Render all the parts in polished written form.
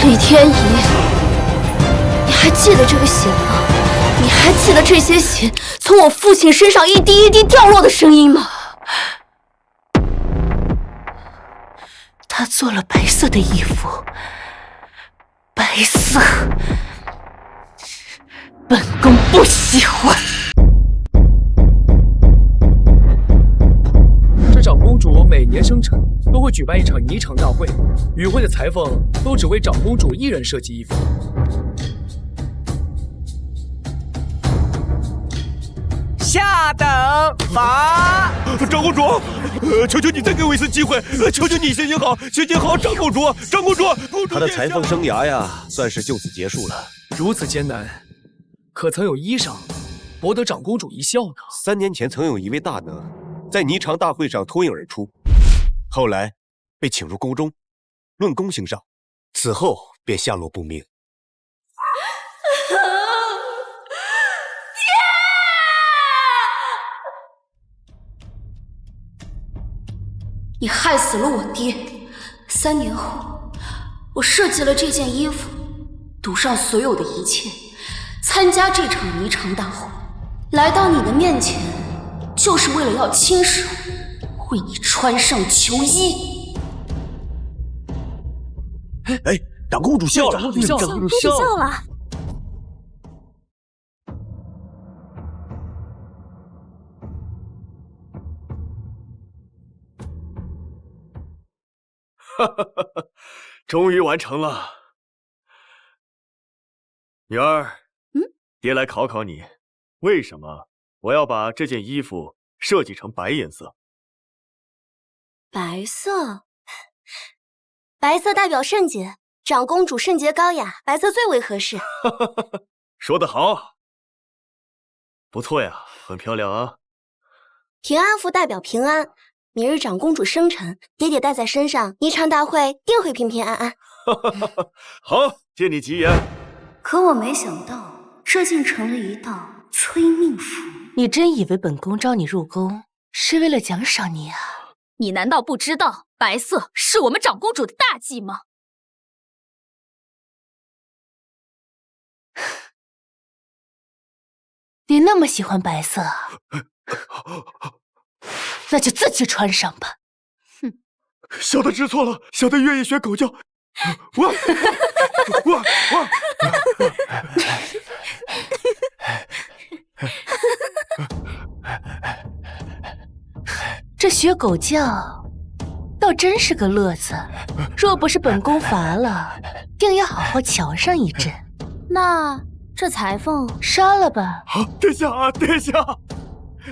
李天仪，你还记得这个血吗？你还记得这些血从我父亲身上一滴一滴掉落的声音吗？他做了白色的衣服，白色，本宫不喜欢。这长公主每年生辰都会举办一场霓裳大会，与会的裁缝都只为长公主一人设计衣服。下等罚。长公主，求求你再给我一次机会，求求你行行好，行行好，长公主，长公主，他的裁缝生涯呀，算是就此结束了。如此艰难，可曾有衣裳博得长公主一笑呢？3年前曾有一位大能在霓裳大会上脱颖而出，后来被请入宫中，论功行赏，此后便下落不明。你害死了我爹。3年后，我设计了这件衣服，赌上所有的一切，参加这场霓裳大会，来到你的面前，就是为了要亲手为你穿上球衣。哎，长公主笑了，长公主笑了，长公主笑了。哈哈哈哈，终于完成了。女儿，爹来考考你，为什么我要把这件衣服设计成白颜色？白色，白色代表圣洁，长公主圣洁高雅，白色最为合适。说得好，不错呀，很漂亮啊。平安符代表平安。明日长公主生辰，爹爹戴在身上，霓裳大会定会平平安安。好，借你吉言。可我没想到，这竟成了一道催命符。你真以为本宫招你入宫是为了奖赏你啊？你难道不知道白色是我们长公主的大忌吗？你那么喜欢白色啊？那就自己穿上吧。哼，小的知错了，小的愿意学狗叫。哇！这学狗叫，倒真是个乐子。若不是本宫罚了，定要好好瞧上一阵。那这裁缝杀了吧！殿下啊，殿下！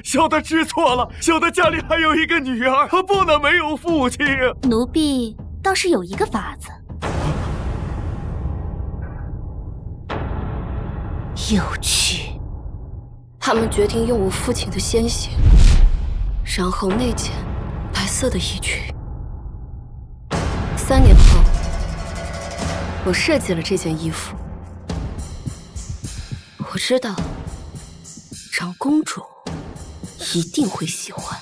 小的知错了，小的家里还有一个女儿，她不能没有父亲。奴婢倒是有一个法子。有趣。他们决定用我父亲的鲜血，然后内嵌白色的衣裙。3年后，我设计了这件衣服。我知道，长公主一定会喜欢，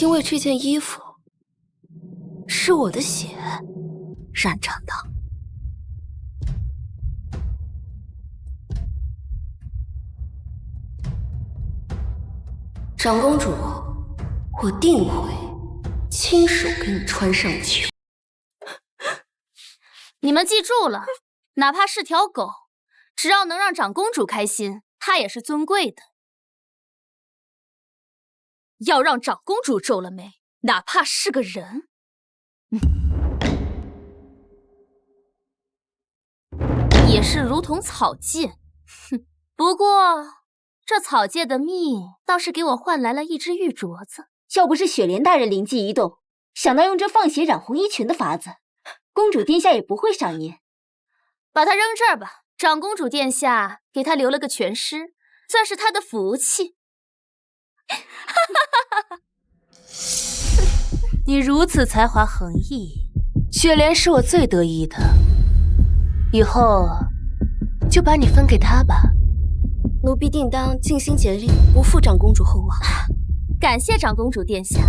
因为这件衣服是我的血染成的。长公主，我定会亲手给你穿上去。你们记住了，哪怕是条狗，只要能让长公主开心，她也是尊贵的。要让长公主皱了眉，哪怕是个人，也是如同草芥。哼，不过这草芥的蜜倒是给我换来了一只玉镯子。要不是雪莲大人灵机一动，想到用这放血染红衣裙的法子，公主殿下也不会赏您。把它扔这儿吧，长公主殿下给她留了个全尸，算是她的福气。你如此才华横溢，雪莲是我最得意的。以后就把你分给她吧。奴婢定当尽心竭力，不负长公主厚望。感谢长公主殿下，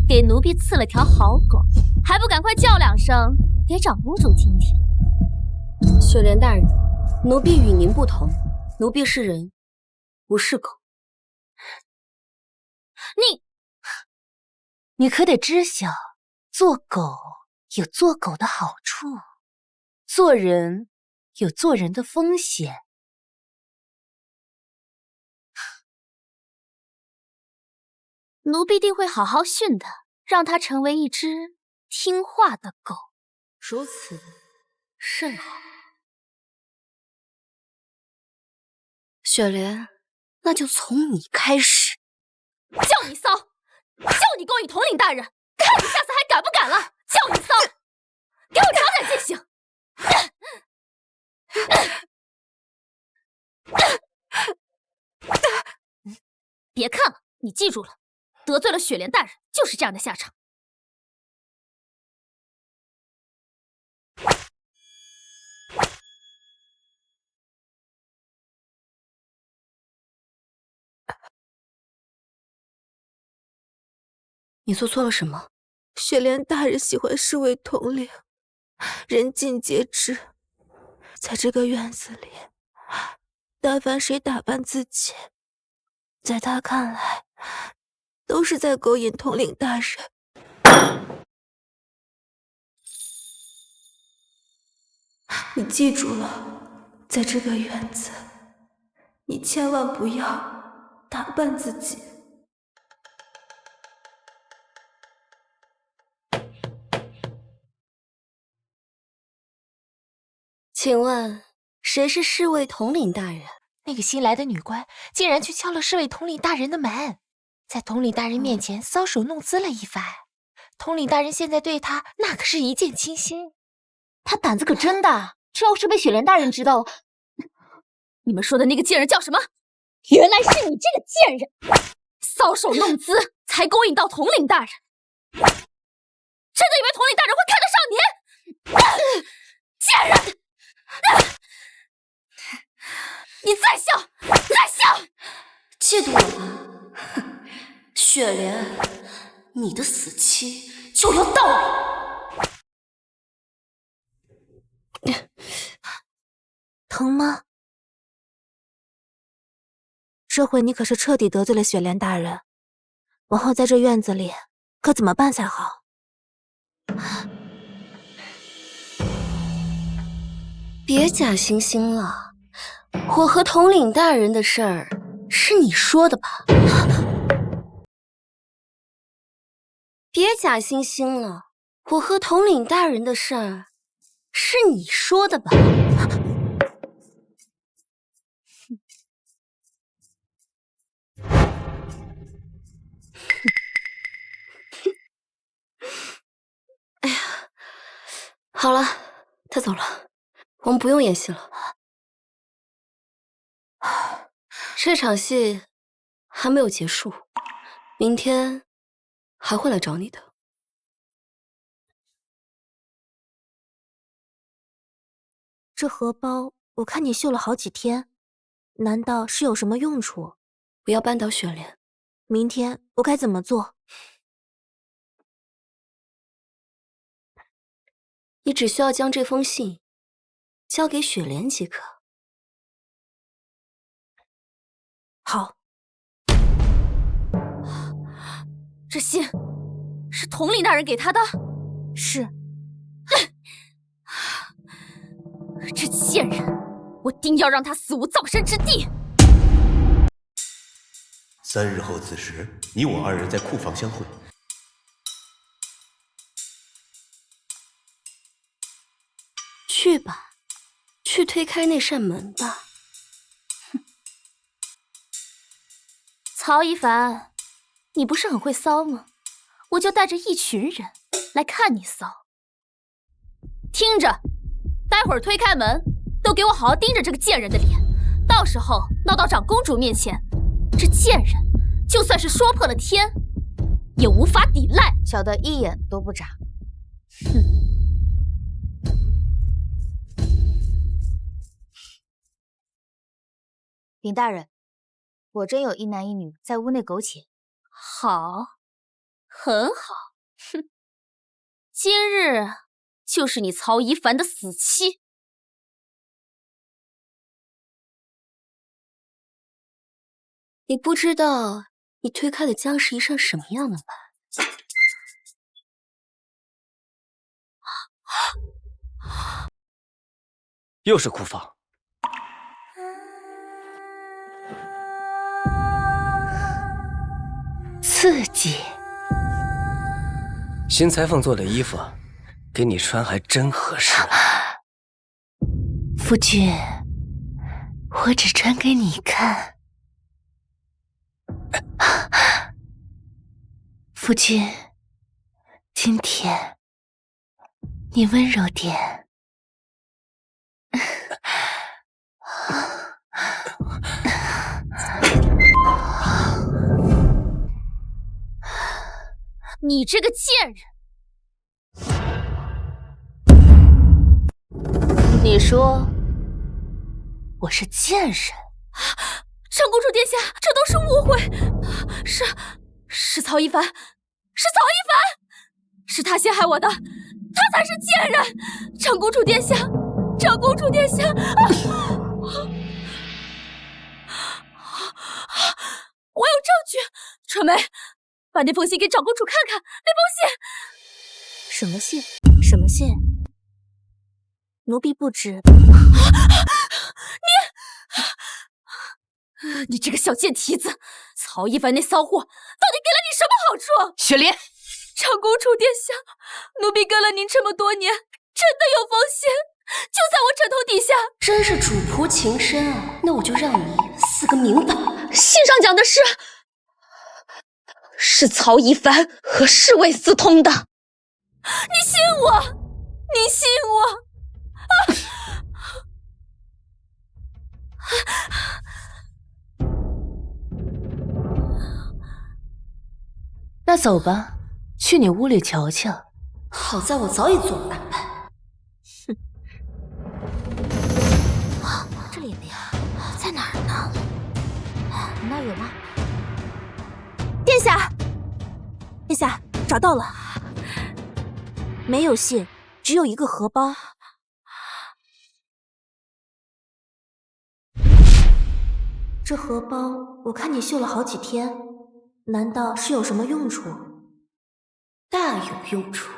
给奴婢赐了条好狗，还不赶快叫2声给长公主听听？雪莲大人，奴婢与您不同，奴婢是人，不是狗。你可得知晓，做狗有做狗的好处，做人有做人的风险。奴婢定会好好训他，让他成为一只听话的狗。如此甚好。雪莲，那就从你开始。叫你骚，叫你勾引统领大人，看你下次还敢不敢了！叫你骚，给我长点记性！别看了，你记住了，得罪了雪莲大人就是这样的下场。你做错了什么？雪莲大人喜欢侍卫统领，人尽皆知。在这个院子里，但凡谁打扮自己，在他看来，都是在勾引统领大人。你记住了，在这个院子，你千万不要打扮自己。请问谁是侍卫统领大人？那个新来的女官竟然去敲了侍卫统领大人的门，在统领大人面前搔首弄姿了一番。统领大人现在对他那可是一见倾心。他胆子可真大，这要是被雪莲大人知道，你们说的那个贱人叫什么？原来是你这个贱人！搔首弄姿才勾引到统领大人，真的以为统领大人会看得上你？贱人！你再笑，再笑！嫉妒我吗？哼，雪莲，你的死期就要到了。疼吗？这回你可是彻底得罪了雪莲大人，往后在这院子里可怎么办才好？别假惺惺了，我和统领大人的事儿是你说的吧？别假惺惺了，我和统领大人的事儿是你说的吧？哎呀，好了，他走了，我们不用演戏了。这场戏还没有结束，明天还会来找你的。这荷包我看你绣了好几天，难道是有什么用处？不要扳倒雪莲。明天我该怎么做？你只需要将这封信交给雪莲即可。好。这信是统领大人给他的？是。这贱人，我定要让他死无葬身之地！3日后此时，你我2人在库房相会。去吧，去推开那扇门吧。哼，曹一凡，你不是很会骚吗？我就带着一群人来看你骚。听着，待会儿推开门，都给我好好盯着这个贱人的脸。到时候闹到长公主面前，这贱人就算是说破了天，也无法抵赖。小的一眼都不眨。哼。禀大人，果真有一男一女在屋内苟且。好，很好。哼，今日就是你曹一凡的死期。你不知道你推开的将是一扇什么样的门？又是库房。刺激。新裁缝做的衣服，给你穿还真合适。夫君，我只穿给你看。夫君，今天你温柔点。你这个贱人！你说我是贱人？长公主殿下，这都是误会，是曹一凡，是曹一凡，是他陷害我的，他才是贱人！长公主殿下，长公主殿下！我有证据，传媒，把那封信给长公主看看，那封信。什么信？什么信？奴婢不知。你这个小贱蹄子，曹一凡那骚货到底给了你什么好处？雪莲，长公主殿下，奴婢跟了您这么多年，真的有封信，就在我枕头底下。真是主仆情深啊！那我就让你死个明白。信上讲的是曹一凡和侍卫私通的。你信我，你信我。那走吧，去你屋里瞧瞧。好在我早已做了安排。这里没有，在哪儿呢？你那儿有吗？殿下，殿下，找到了，没有信，只有一个荷包。这荷包我看你绣了好几天，难道是有什么用处？大有用处。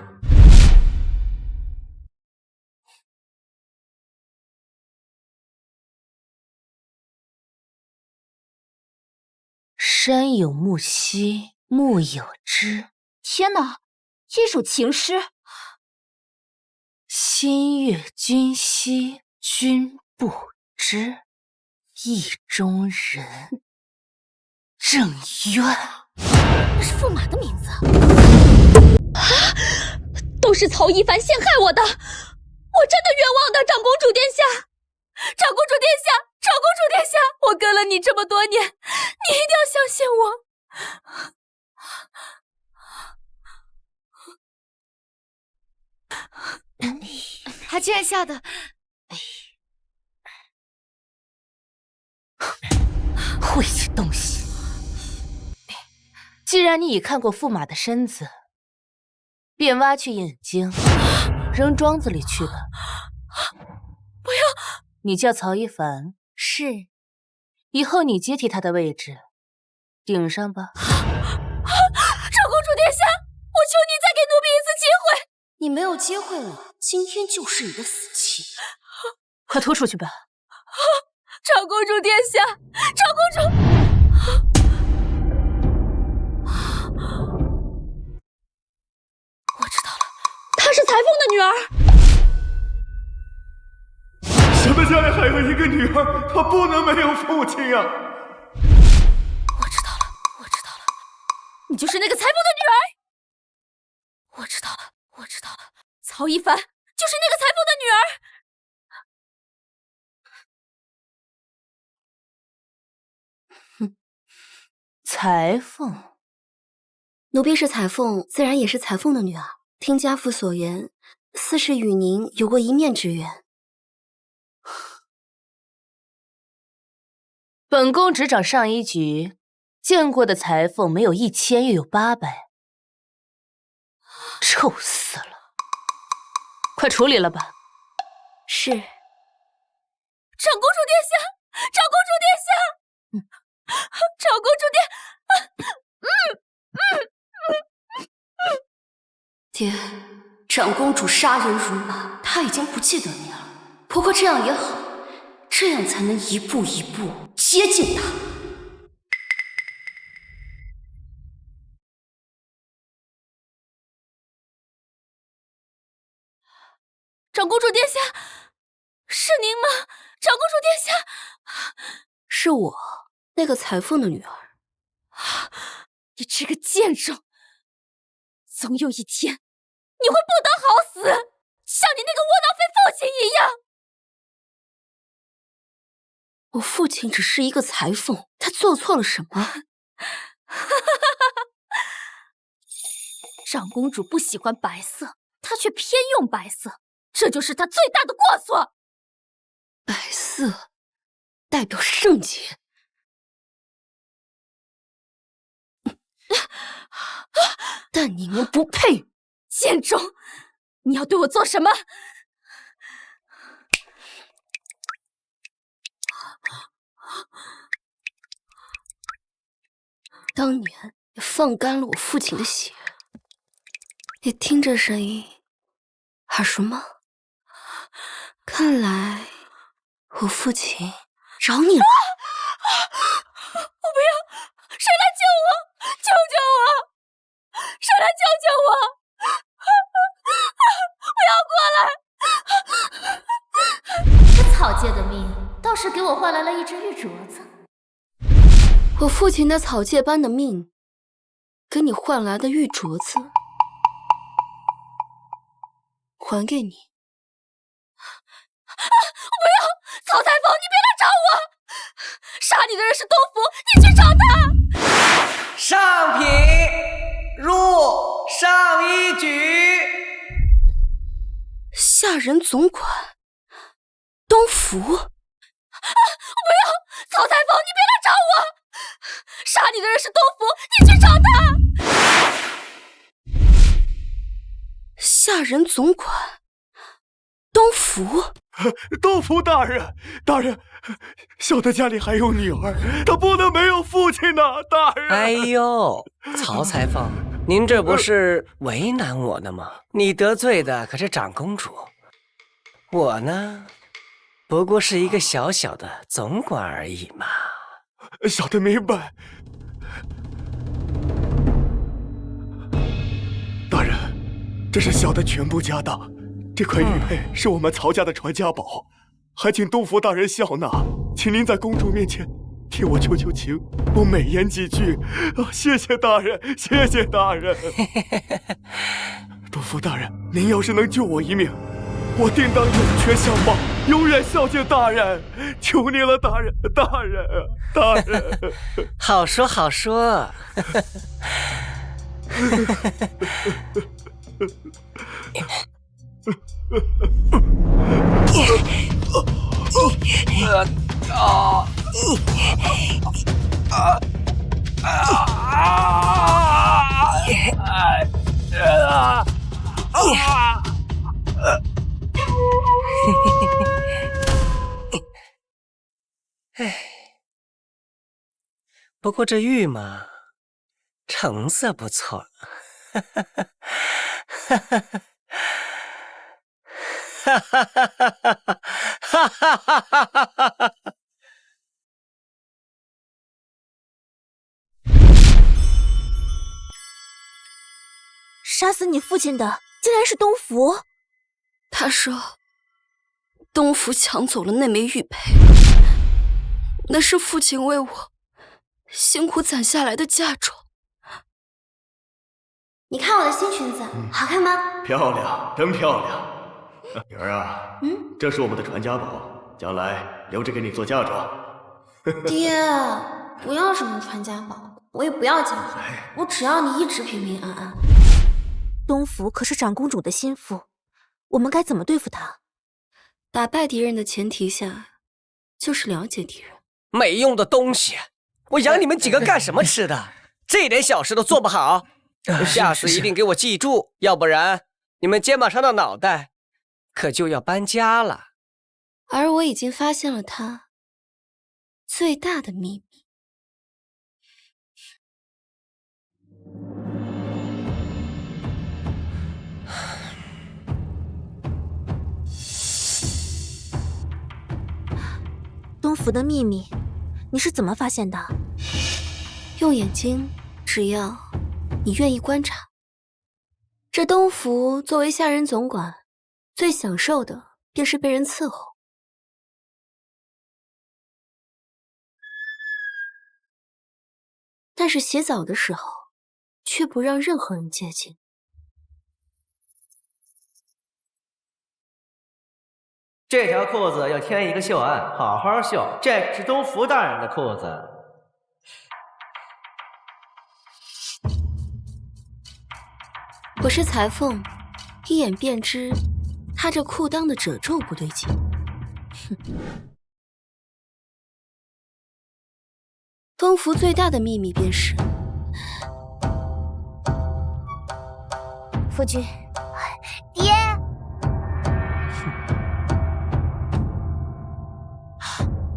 山有木兮木有枝，天哪，一首情诗！心悦君兮君不知，意中人正冤。那是驸马的名字。都是曹一凡陷害我的，我真的冤枉的，长公主殿下，长公主殿下，长公主殿下，我跟了你这么多年，你一定要相信我。他竟然吓得，晦气东西！既然你已看过驸马的身子，便挖去眼睛，扔庄子里去吧。不要！你叫曹一凡，是。以后你接替他的位置，顶上吧。长公主殿下，我求你再给奴婢一次机会。你没有机会了，今天就是你的死期。快拖出去吧。长公主殿下，长公主。我知道了，她是裁缝的女儿。谁的家里还有一个女儿，她不能没有父亲啊！我知道了，我知道了，你就是那个裁缝的女儿。我知道了，我知道了，曹一凡就是那个裁缝的女儿。裁缝，奴婢是裁缝，自然也是裁缝的女儿。听家父所言，似是与您有过一面之缘。本宫执掌上一局，见过的裁缝没有1000，又有800，臭死了。快处理了吧。是。长公主殿下，长公主殿下，长公主爹，长公主杀人如麻，她已经不记得你了。不过这样也好，这样才能一步一步接近她。长公主殿下，是您吗？长公主殿下，是我，那个裁缝的女儿。你这个贱种，总有一天你会不得好死，像你那个窝囊废父亲一样。我父亲只是一个裁缝，他做错了什么？长公主不喜欢白色，她却偏用白色，这就是她最大的过错。白色代表圣洁。但你们不配！贱种，你要对我做什么？当年也放干了我父亲的血，也听这声音耳熟吗？看来我父亲饶你了。我不要！谁来救我？救救我！谁来救救我？不要过来！这草芥的命倒是给我换来了一只玉镯子。我父亲那草芥般的命，给你换来的玉镯子，还给你。不要！曹裁缝，你别来找我！杀你的人是东府，你去找他！上品入上一举。下人总管东府。不要！曹裁缝，你别来找我！杀你的人是东府，你去找他！下人总管东府。东府大人，大人，小的家里还有女儿，她不能没有父亲呐，大人。哎呦，曹裁缝，您这不是为难我呢吗？你得罪的可是长公主，我呢，不过是一个小小的总管而已嘛。小的明白。大人，这是小的全部家当。这块玉佩是我们曹家的传家宝，还请东府大人笑纳，请您在公主面前替我求求情，我美言几句。谢谢大人，谢谢大人。东府大人，您要是能救我一命，我定当涌泉相报，永远孝敬大人。求您了，大人，大人，大人。好说好说。不过这玉嘛，成色不错。杀死你父亲的竟然是东府。他说东府抢走了那枚玉佩，那是父亲为我辛苦攒下来的嫁妆。你看我的新裙子好看吗？漂亮，真漂亮。女儿啊，这是我们的传家宝，将来留着给你做嫁妆。爹，不要什么传家宝，我也不要嫁妆，我只要你一直平平安安。东府可是长公主的心腹，我们该怎么对付他？打败敌人的前提下，就是了解敌人。没用的东西，我养你们几个干什么吃的？这点小事都做不好，下次一定给我记住，要不然你们肩膀上的脑袋可就要搬家了。而我已经发现了他最大的秘密。东福的秘密，你是怎么发现的？用眼睛，只要你愿意观察。这东福作为下人总管，最享受的便是被人伺候。但是洗澡的时候，却不让任何人接近。这条裤子要添一个绣案，好好绣。这是东福大人的裤子。我是裁缝，一眼便知他这裤裆的褶皱不对劲。哼，东福最大的秘密便是，夫君，爹。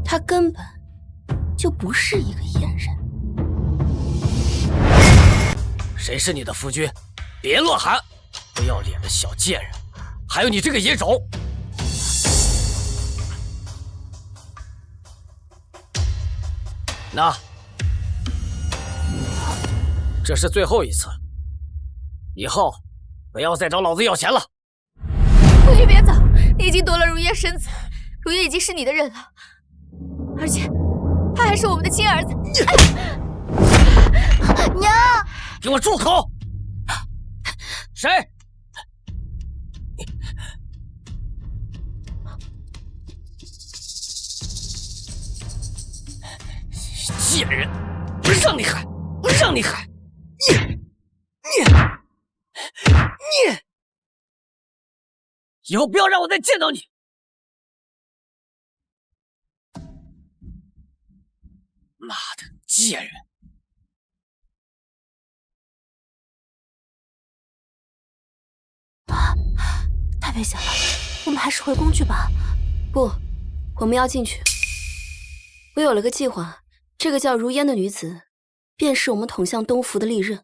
他根本就不是一个阉人。谁是你的夫君？别乱喊！不要脸的小贱人！还有你这个野种！那，这是最后一次，以后不要再找老子要钱了。夫君别走，你已经夺了如烟身子，如烟已经是你的人了。而且，他还是我们的亲儿子。娘，给我住口！谁？贱人！我让你喊！我让你喊！你！以后不要让我再见到你！妈的，贱人！太危险了，我们还是回宫去吧。不，我们要进去。我有了个计划，这个叫如烟的女子，便是我们统相东府的利刃。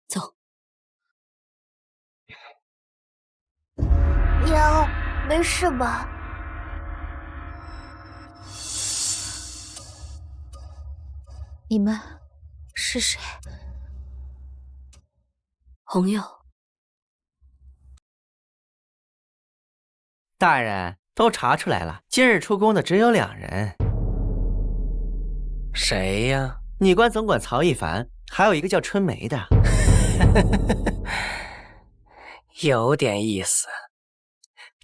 走。娘，没事吧？你们是谁？红友。大人都查出来了，今日出宫的只有2人。谁呀？女官总管曹一凡，还有一个叫春梅的。有点意思。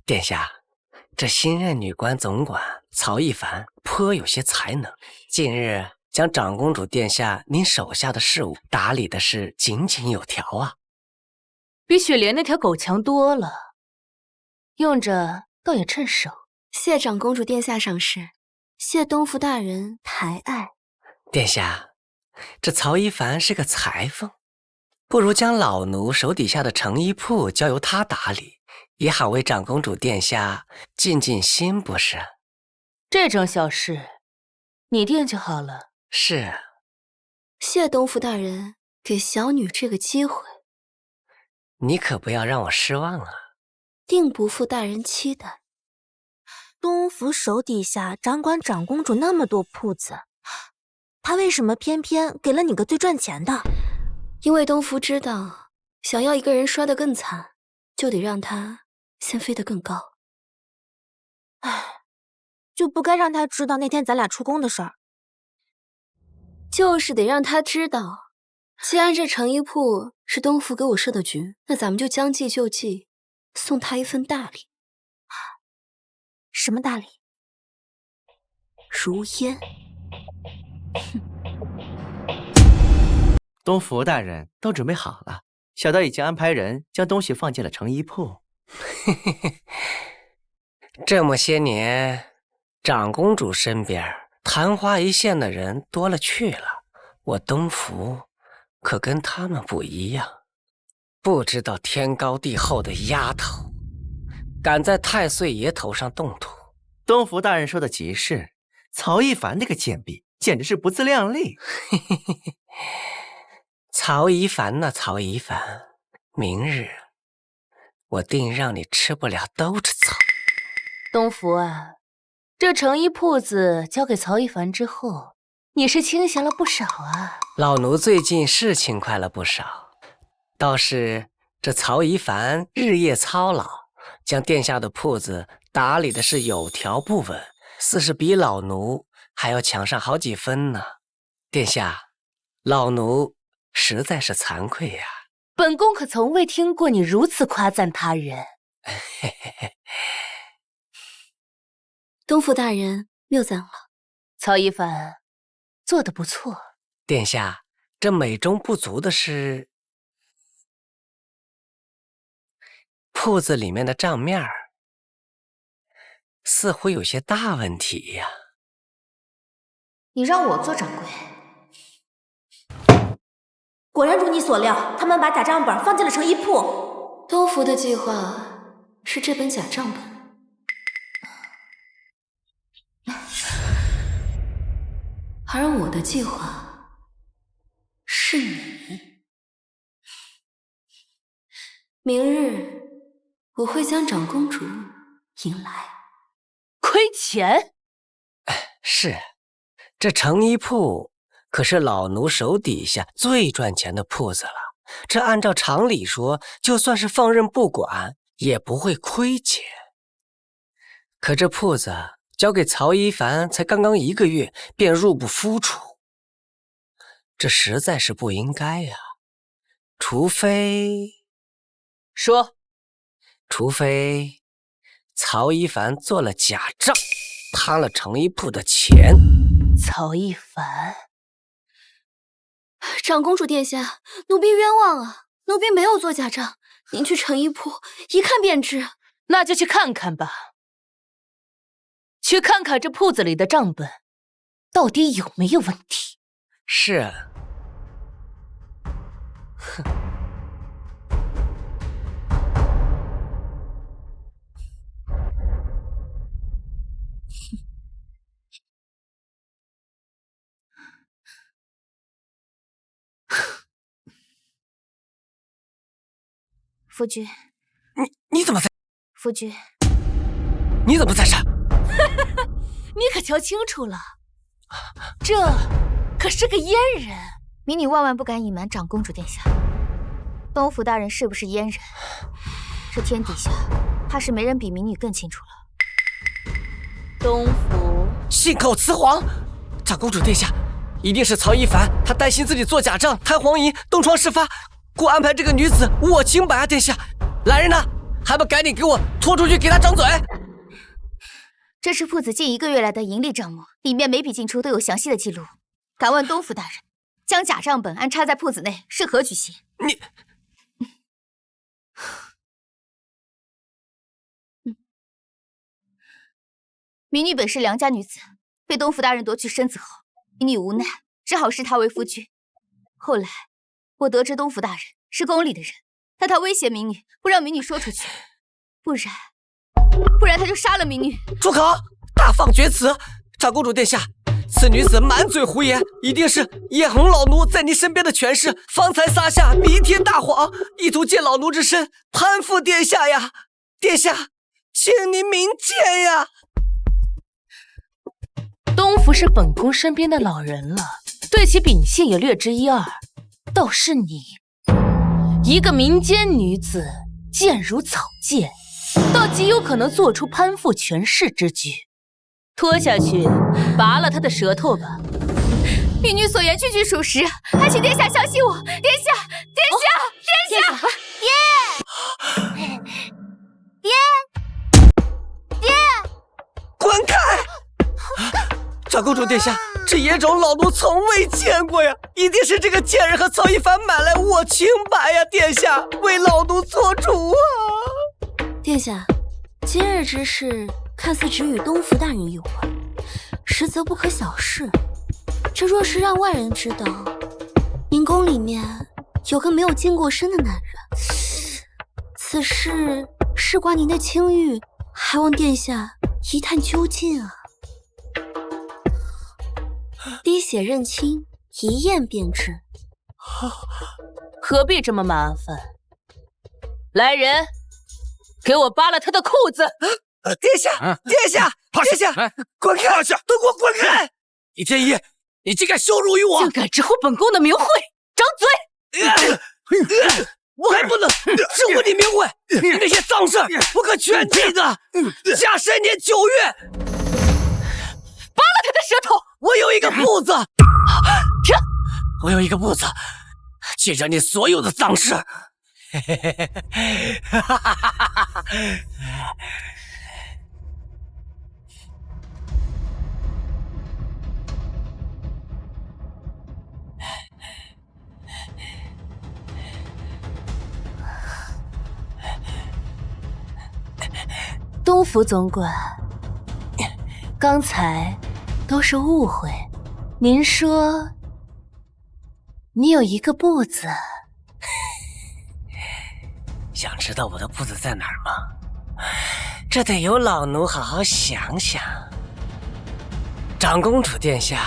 殿下，这新任女官总管曹一凡颇有些才能，近日将长公主殿下您手下的事务打理的是井井有条啊，比雪莲那条狗强多了，用着倒也趁手。谢长公主殿下赏识，谢东府大人抬爱。殿下，这曹一凡是个裁缝，不如将老奴手底下的成衣铺交由他打理，也好为长公主殿下尽尽心，不是？这种小事，你定就好了。是。谢东府大人给小女这个机会，你可不要让我失望啊！定不负大人期待。东府手底下掌管长公主那么多铺子，他为什么偏偏给了你个最赚钱的？因为东府知道，想要一个人摔得更惨，就得让他先飞得更高。唉，就不该让他知道那天咱俩出宫的事儿。就是得让他知道，既然这成衣铺是东府给我设的局，那咱们就将计就计，送他一份大礼。什么大礼？如烟。东府大人都准备好了，小的已经安排人将东西放进了成衣铺。这么些年，长公主身边昙花一现的人多了去了，我东府可跟他们不一样。不知道天高地厚的丫头，敢在太岁爷头上动土。东福大人说的极是，曹一凡那个贱婢简直是不自量力。曹一凡呐，曹一凡，明日我定让你吃不了兜着走。东福啊，这成衣铺子交给曹一凡之后，你是清闲了不少啊。老奴最近是轻快了不少，倒是这曹一凡日夜操劳，将殿下的铺子打理的是有条不紊，似是比老奴还要强上好几分呢。殿下，老奴实在是惭愧呀。本宫可从未听过你如此夸赞他人。东福大人谬赞了。曹一凡做得不错。殿下，这美中不足的是铺子里面的账面儿似乎有些大问题呀。你让我做掌柜，果然如你所料，他们把假账本放进了成衣铺。东福的计划是这本假账本，而我的计划是你。明日我会将长公主迎来。亏钱？是，这成衣铺可是老奴手底下最赚钱的铺子了。这按照常理说，就算是放任不管，也不会亏钱。可这铺子交给曹一凡才刚刚1个月，便入不敷出，这实在是不应该呀。除非曹一凡做了假账，贪了成衣铺的钱。曹一凡，长公主殿下，奴婢冤枉啊！奴婢没有做假账，您去成衣铺一看便知。那就去看看吧，去看看这铺子里的账本到底有没有问题。是。哼。夫君，你怎么在？夫君，你怎么在这？你可瞧清楚了，这可是个阉人。民女万万不敢隐瞒长公主殿下，东福大人是不是阉人，这天底下怕是没人比民女更清楚了。东福信口雌黄，长公主殿下，一定是曹一凡，他担心自己做假账贪黄银，东窗事发，故安排这个女子无我清白啊！殿下，来人呐，还不赶紧给我拖出去，给他掌嘴！这是铺子近1个月来的盈利账目，里面每笔进出都有详细的记录。敢问东福大人，将假账本安插在铺子内是何举行？你，民女本是良家女子，被东福大人夺去身子后，民女无奈，只好视他为夫君。后来我得知东福大人是宫里的人，但他威胁民女不让民女说出去，不然他就杀了民女。住口！大放厥词！长公主殿下，此女子满嘴胡言，一定是眼红老奴在您身边的权势，方才撒下弥天大谎，意图借老奴之身攀附殿下呀！殿下，请您明鉴呀！东福是本宫身边的老人了，对其秉性也略知1二。倒是你，一个民间女子，贱如草芥，倒极有可能做出攀附权势之举。拖下去，拔了他的舌头吧。民女所言句句属实，还请殿下相信我。殿下，殿下，爹！滚开！长公主殿下，这野种老奴从未见过呀！一定是这个贱人和曹一凡买来我清白呀！殿下，为老奴做主啊！殿下，今日之事看似只与东福大人有关，实则不可小视。这若是让外人知道，您宫里面有个没有净过身的男人，此事事关您的清誉，还望殿下一探究竟啊！滴血认亲，一验便知。何必这么麻烦？来人，给我扒了他的裤子！殿下，殿下，殿下，滚开！都给我滚开！李天一，你竟敢羞辱于我！竟敢直呼本宫的名讳，张嘴！我还不能直呼你名讳，你那些脏事我可全记得。下3年9月，扒了他的舌头！我有一个簿子，停！我有一个簿子，记着你所有的脏事。东府总管，刚才都是误会。您说你有一个簿子，想知道我的簿子在哪儿吗？这得由老奴好好想想。长公主殿下，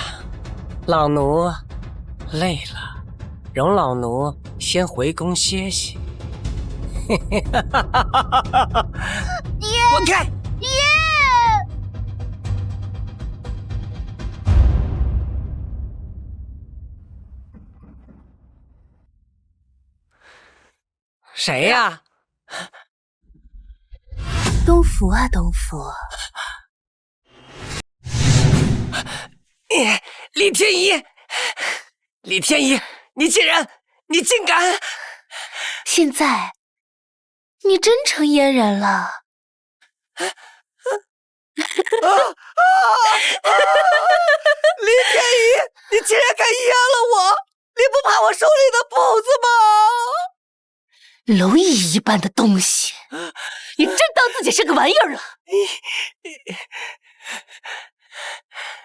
老奴累了，容老奴先回宫歇息。滚开！爹！谁呀？东府啊，东府！李天一，李天一，你竟敢！现在你真成阉人了。李天一，你竟然敢阉了我！你不怕我手里的簿子吗？蝼蚁一般的东西，你真当自己是个玩意儿了？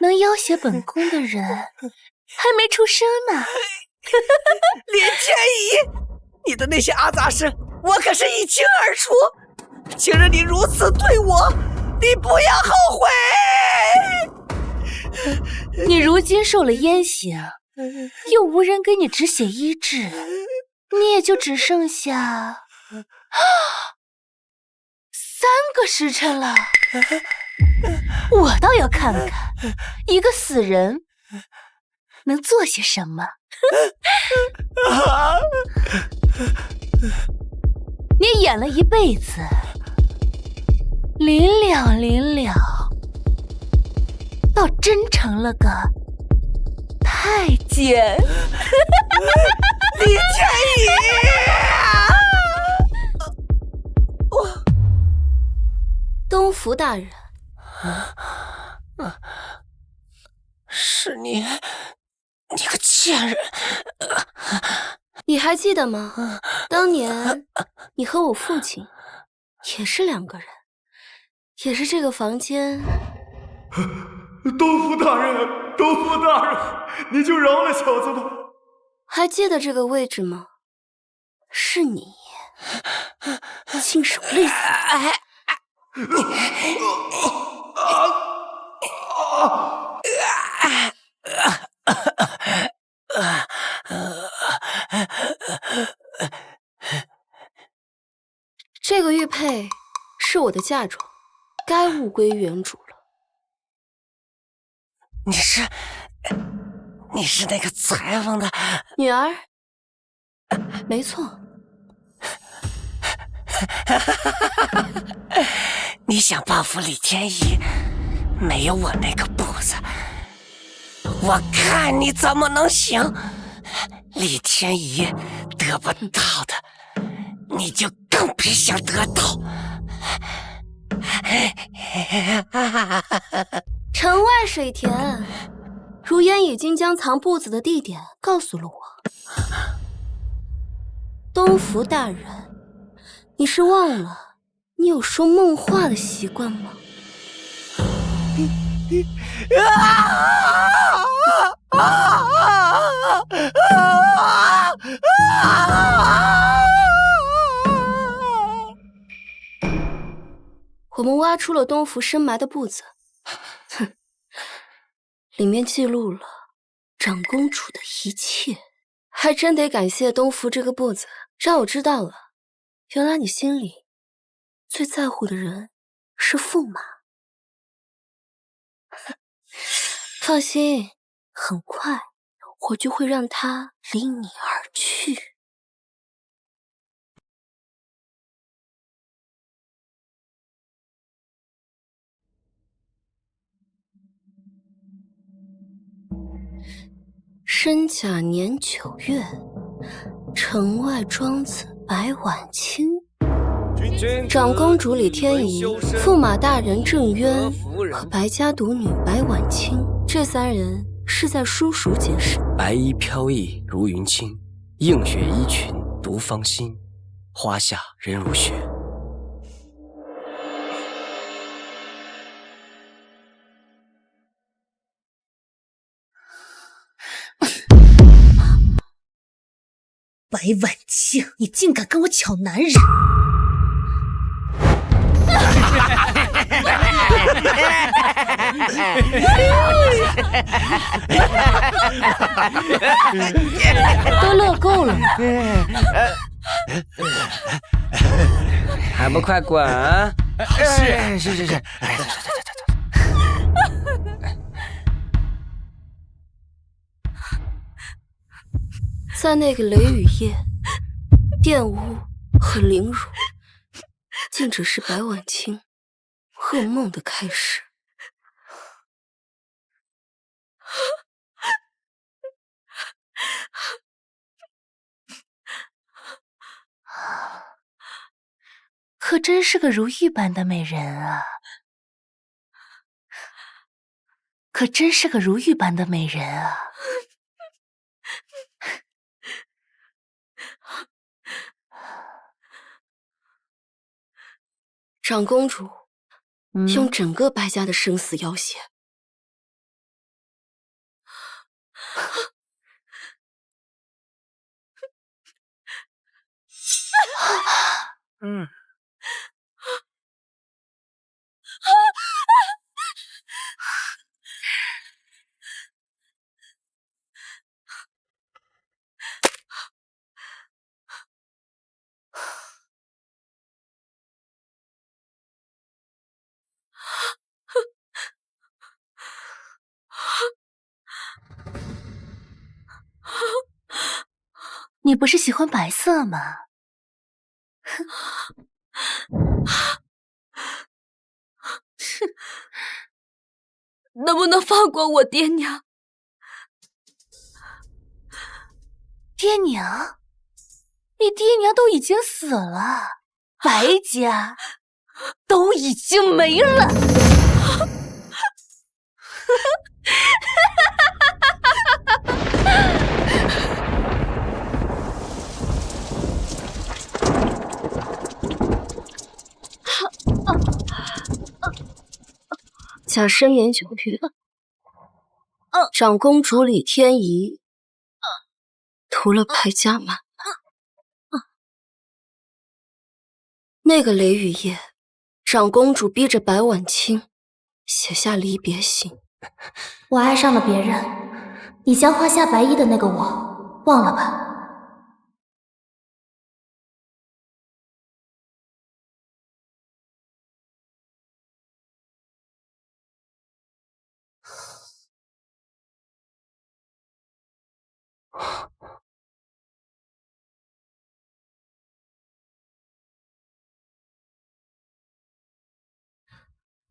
能要挟本宫的人还没出生呢。李天一，你的那些阿杂事，我可是一清二楚。竟然你如此对我，你不要后悔！你如今受了阉刑，又无人给你止血医治，你也就只剩下3个时辰了。我倒要看看一个死人能做些什么。你演了一辈子，临了，倒真成了个太监。李天一，东府大人，是你个贱人！你还记得吗？当年你和我父亲也是2个人，也是这个房间。东府大人，东府大人，你就饶了小子吧。还记得这个位置吗？是你亲手勒死这个玉佩是我的嫁妆，该物归原主了。你是那个裁缝的女儿？没错。你想报复李天一，没有我那个簿子，我看你怎么能行？李天一得不到的，你就更别想得到。城外水田，如烟已经将藏簿子的地点告诉了我。东府大人，你是忘了你有说梦话的习惯吗？我们挖出了东府深埋的簿子，哼，里面记录了长公主的一切，还真得感谢东府这个簿子，让我知道了，原来你心里最在乎的人是驸马。放心，很快我就会让他离你而去。申甲年9月，城外庄子白婉清。长公主李天仪、驸马大人郑渊和白家独女白婉清，这3人是在叔叔结识。白衣飘逸如云轻，映雪衣裙独芳心，花下人如雪。白婉清，你竟敢跟我抢男人！都乐够了吗？还不快滚啊！是。在那个雷雨夜，玷污和凌辱，竟只是白婉清噩梦的开始。可真是个如玉般的美人啊！可真是个如玉般的美人啊！长公主用整个白家的生死要挟。你不是喜欢白色吗？能不能放过我爹娘？爹娘？你爹娘都已经死了，白家都已经没了。甲申年9月，长公主李天仪屠了白家满。那个雷雨夜，长公主逼着白婉清写下离别信。我爱上了别人，你将花下白衣的那个我忘了吧。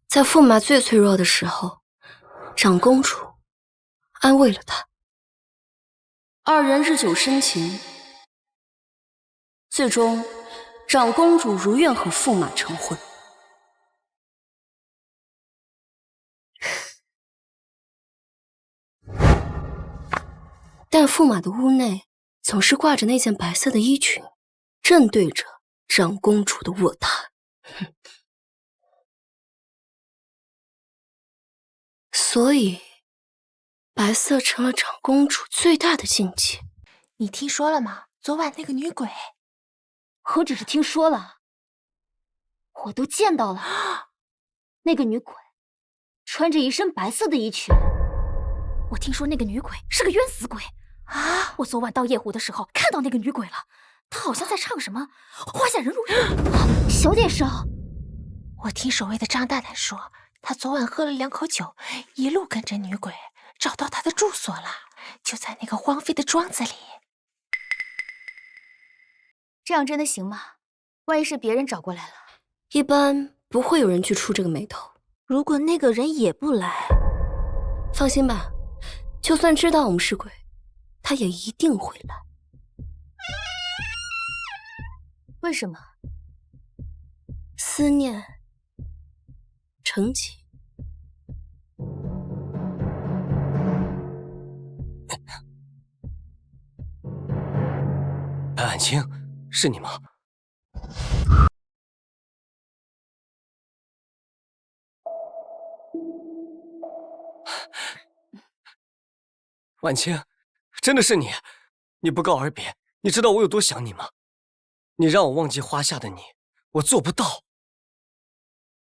在驸马最脆弱的时候，长公主安慰了他。2人日久生情，最终长公主如愿和驸马成婚。但驸马的屋内总是挂着那件白色的衣裙，正对着长公主的卧榻。所以，白色成了长公主最大的禁忌。你听说了吗？昨晚那个女鬼，何止是听说了，我都见到了。那个女鬼穿着一身白色的衣裙。我听说那个女鬼是个冤死鬼啊！我昨晚到夜湖的时候看到那个女鬼了，她好像在唱什么《花下人如玉》。小点声。我听守卫的张大胆说，他昨晚喝了2口酒，一路跟着女鬼找到她的住所了，就在那个荒废的庄子里。这样真的行吗？万一是别人找过来了，一般不会有人去触这个眉头。如果那个人也不来，放心吧，就算知道我们是鬼，他也一定会来。为什么？思念成疾。白婉清，是你吗？婉清，真的是你！你不告而别，你知道我有多想你吗？你让我忘记花下的你，我做不到。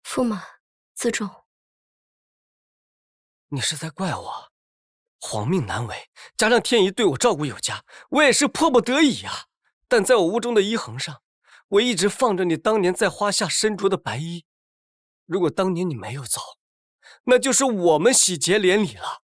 驸马，自重。你是在怪我？皇命难违，加上天仪对我照顾有加，我也是迫不得已啊。但在我屋中的衣横上，我一直放着你当年在花下身着的白衣。如果当年你没有走，那就是我们喜结连理了。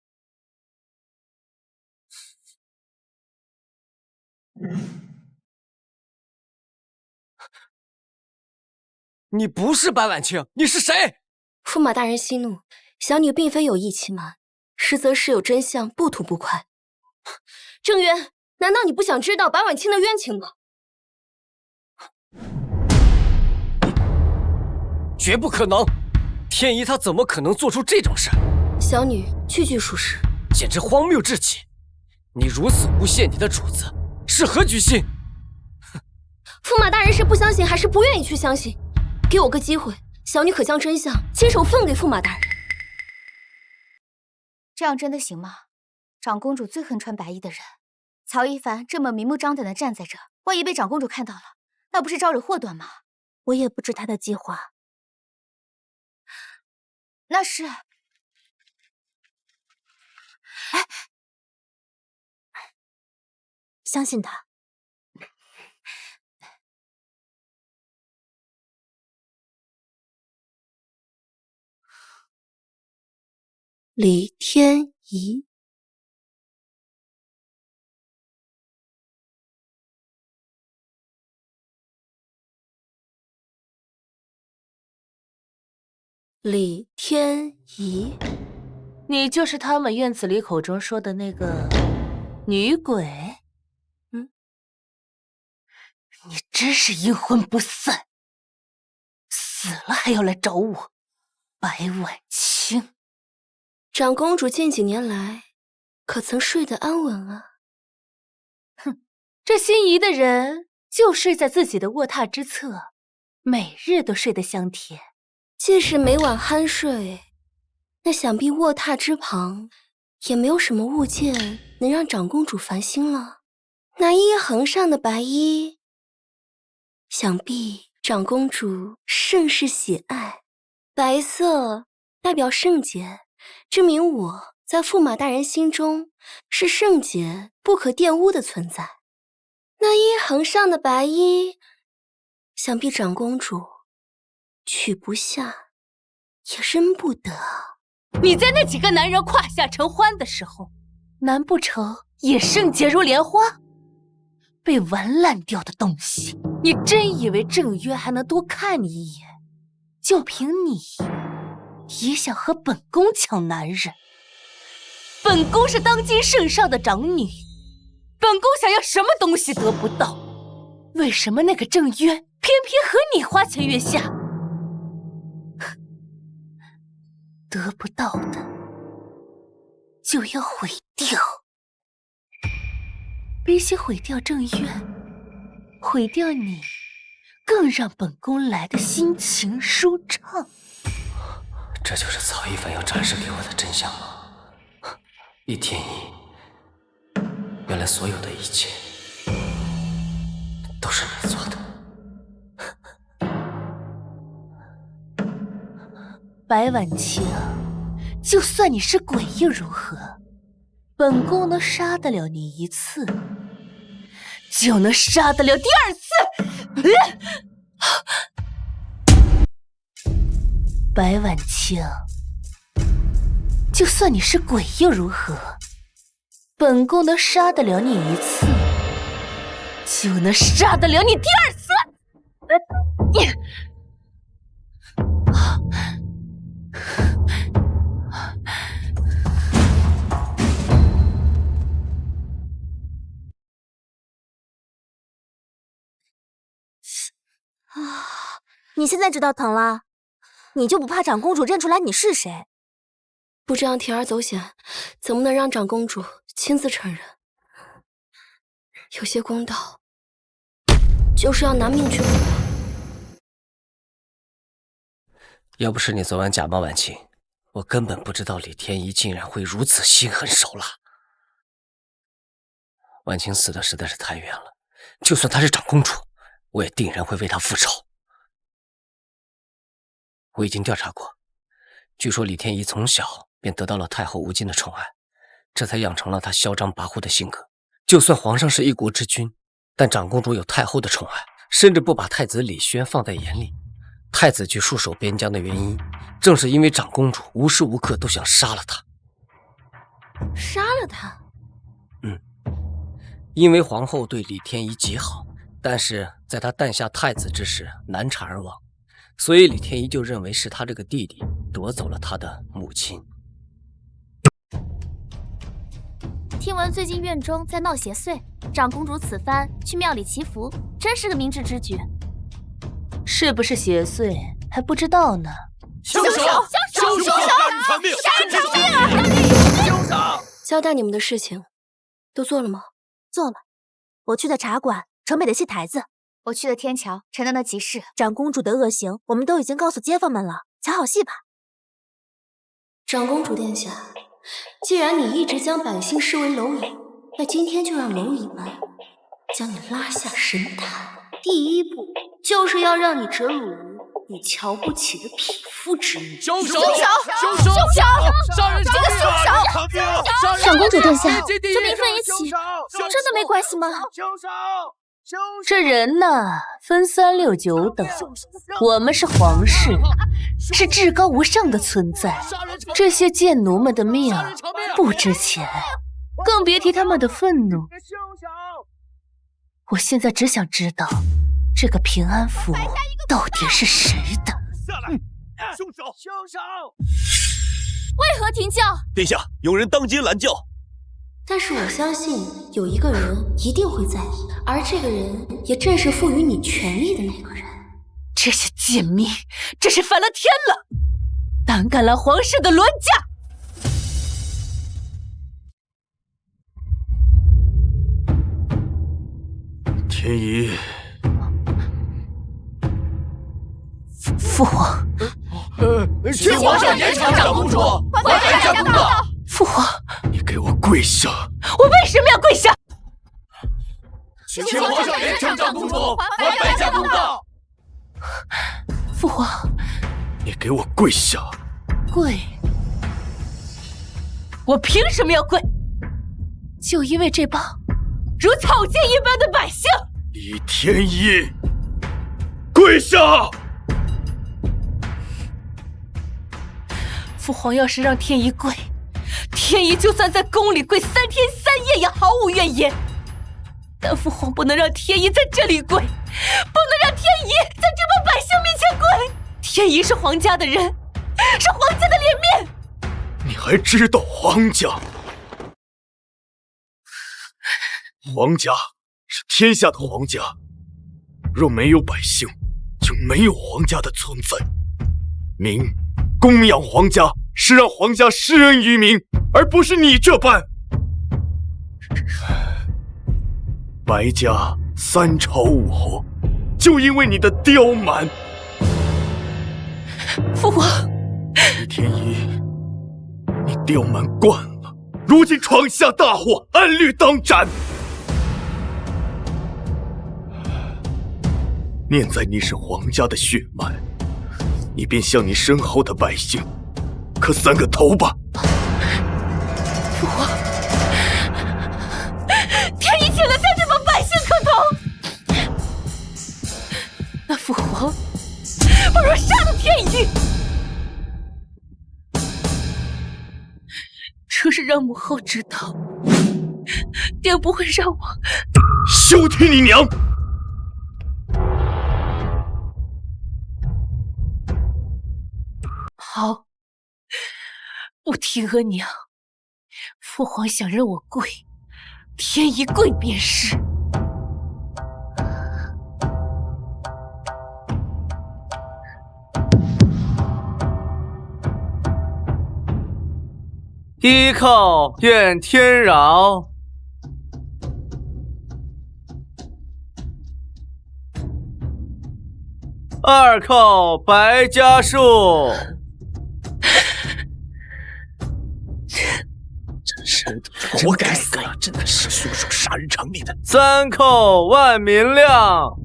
你不是白婉清，你是谁？驸马大人息怒，小女并非有意欺瞒，实则是有真相不吐不快。郑渊，难道你不想知道白婉清的冤情吗？绝不可能！天仪她怎么可能做出这种事？小女句句属实，简直荒谬至极！你如此诬陷你的主子，是何居心？驸马大人是不相信，还是不愿意去相信？给我个机会，小女可将真相亲手奉给驸马大人。这样真的行吗？长公主最恨穿白衣的人，曹一凡这么明目张胆的站在这，万一被长公主看到了，那不是招惹祸端吗？我也不知他的计划。那是……相信他。李天仪，李天仪，你就是他们院子里口中说的那个女鬼？你真是阴魂不散，死了还要来找我，白婉清。长公主近几年来可曾睡得安稳啊？哼，这心仪的人就睡在自己的卧榻之侧，每日都睡得香甜。既是每晚酣睡，那想必卧榻之旁也没有什么物件能让长公主烦心了。那衣横上的白衣，想必长公主甚是喜爱。白色代表圣洁，证明我在驸马大人心中是圣洁不可玷污的存在。那衣横上的白衣，想必长公主取不下，也扔不得。你在那几个男人胯下承欢的时候，难不成也圣洁如莲花？被玩烂掉的东西，你真以为郑渊还能多看你一眼？就凭你，也想和本宫抢男人？本宫是当今圣上的长女，本宫想要什么东西得不到？为什么那个郑渊偏偏和你花前月下？得不到的就要毁掉，比起毁掉郑渊，毁掉你更让本宫来的心情舒畅。这就是曹一凡要展示给我的真相吗？李天一，原来所有的一切都是你做的。白婉清，就算你是鬼又如何？本宫能杀得了你一次，就能杀得了第二次。白婉清，就算你是鬼又如何？本宫能杀得了你一次，就能杀得了你第二次。你现在知道疼了？你就不怕长公主认出来你是谁？不这样铤而走险，怎么能让长公主亲自承认？有些公道，就是要拿命去换。要不是你昨晚假冒婉清，我根本不知道李天一竟然会如此心狠手辣。婉清死的实在是太冤了，就算她是长公主，我也定然会为她复仇。我已经调查过，据说李天一从小便得到了太后无尽的宠爱，这才养成了他嚣张跋扈的性格。就算皇上是一国之君，但长公主有太后的宠爱，甚至不把太子李轩放在眼里。太子去戍守边疆的原因，正是因为长公主无时无刻都想杀了他。杀了他？因为皇后对李天一极好，但是在他诞下太子之时难产而亡，所以李天一就认为是他这个弟弟夺走了他的母亲。听闻最近院中在闹邪祟，长公主此番去庙里祈福，真是个明智之举。是不是邪祟还不知道呢？凶手！凶手！杀人偿命！凶手！交代你们的事情都做了吗？做了。我去的茶馆，城北的戏台子。我去的天桥，承担的集市。长公主的恶行，我们都已经告诉街坊们了，瞧好戏吧。长公主殿下，既然你一直将百姓视为蝼蚁，那今天就让蝼蚁们将你拉下神坛。第一步就是要让你折辱于你瞧不起的匹夫之女。凶手！杀人偿命！长公主殿下，这民愤一起，真的没关系吗？这人呢，分3、6、9等，我们是皇室，是至高无上的存在，这些贱奴们的命不值钱，更别提他们的愤怒。我现在只想知道，这个平安符到底是谁的？凶手！为何停轿？殿下，有人当街拦轿。但是我相信有一个人一定会在意，而这个人也正是赋予你权力的那个人。这些贱民，这是反了天了！胆敢拦皇室的銮驾！天一，父皇，请皇上严惩长公主，还白家公道。父皇，你给我跪下！我为什么要跪下？请皇上严惩长公主，还白家公道。父皇，你给我跪下！跪？我凭什么要跪？就因为这帮如草芥一般的百姓？李天一，跪下！父皇要是让天一跪，天一就算在宫里跪3天3夜也毫无怨言。但父皇不能让天一在这里跪，不能让天一在这帮百姓面前跪。天一是皇家的人，是皇家的脸面。你还知道皇家？皇家是天下的皇家，若没有百姓，就没有皇家的存在。民供养皇家，是让皇家施恩于民，而不是你这般。白家3朝5后，就因为你的刁蛮。父皇，李天一，你刁蛮惯了，如今闯下大祸，按律当斩。念在你是皇家的血脉，你便向你身后的百姓磕3个头吧。父皇，天意请了向这帮百姓磕头。那父皇不如杀了天意，若是让母后知道，定不会让我。休提你娘！好，不提额娘。父皇想让我跪，天一跪便是。一叩愿天饶，二叩白家树，真是活该死了！真的是凶手杀人偿命的。三叩万民亮。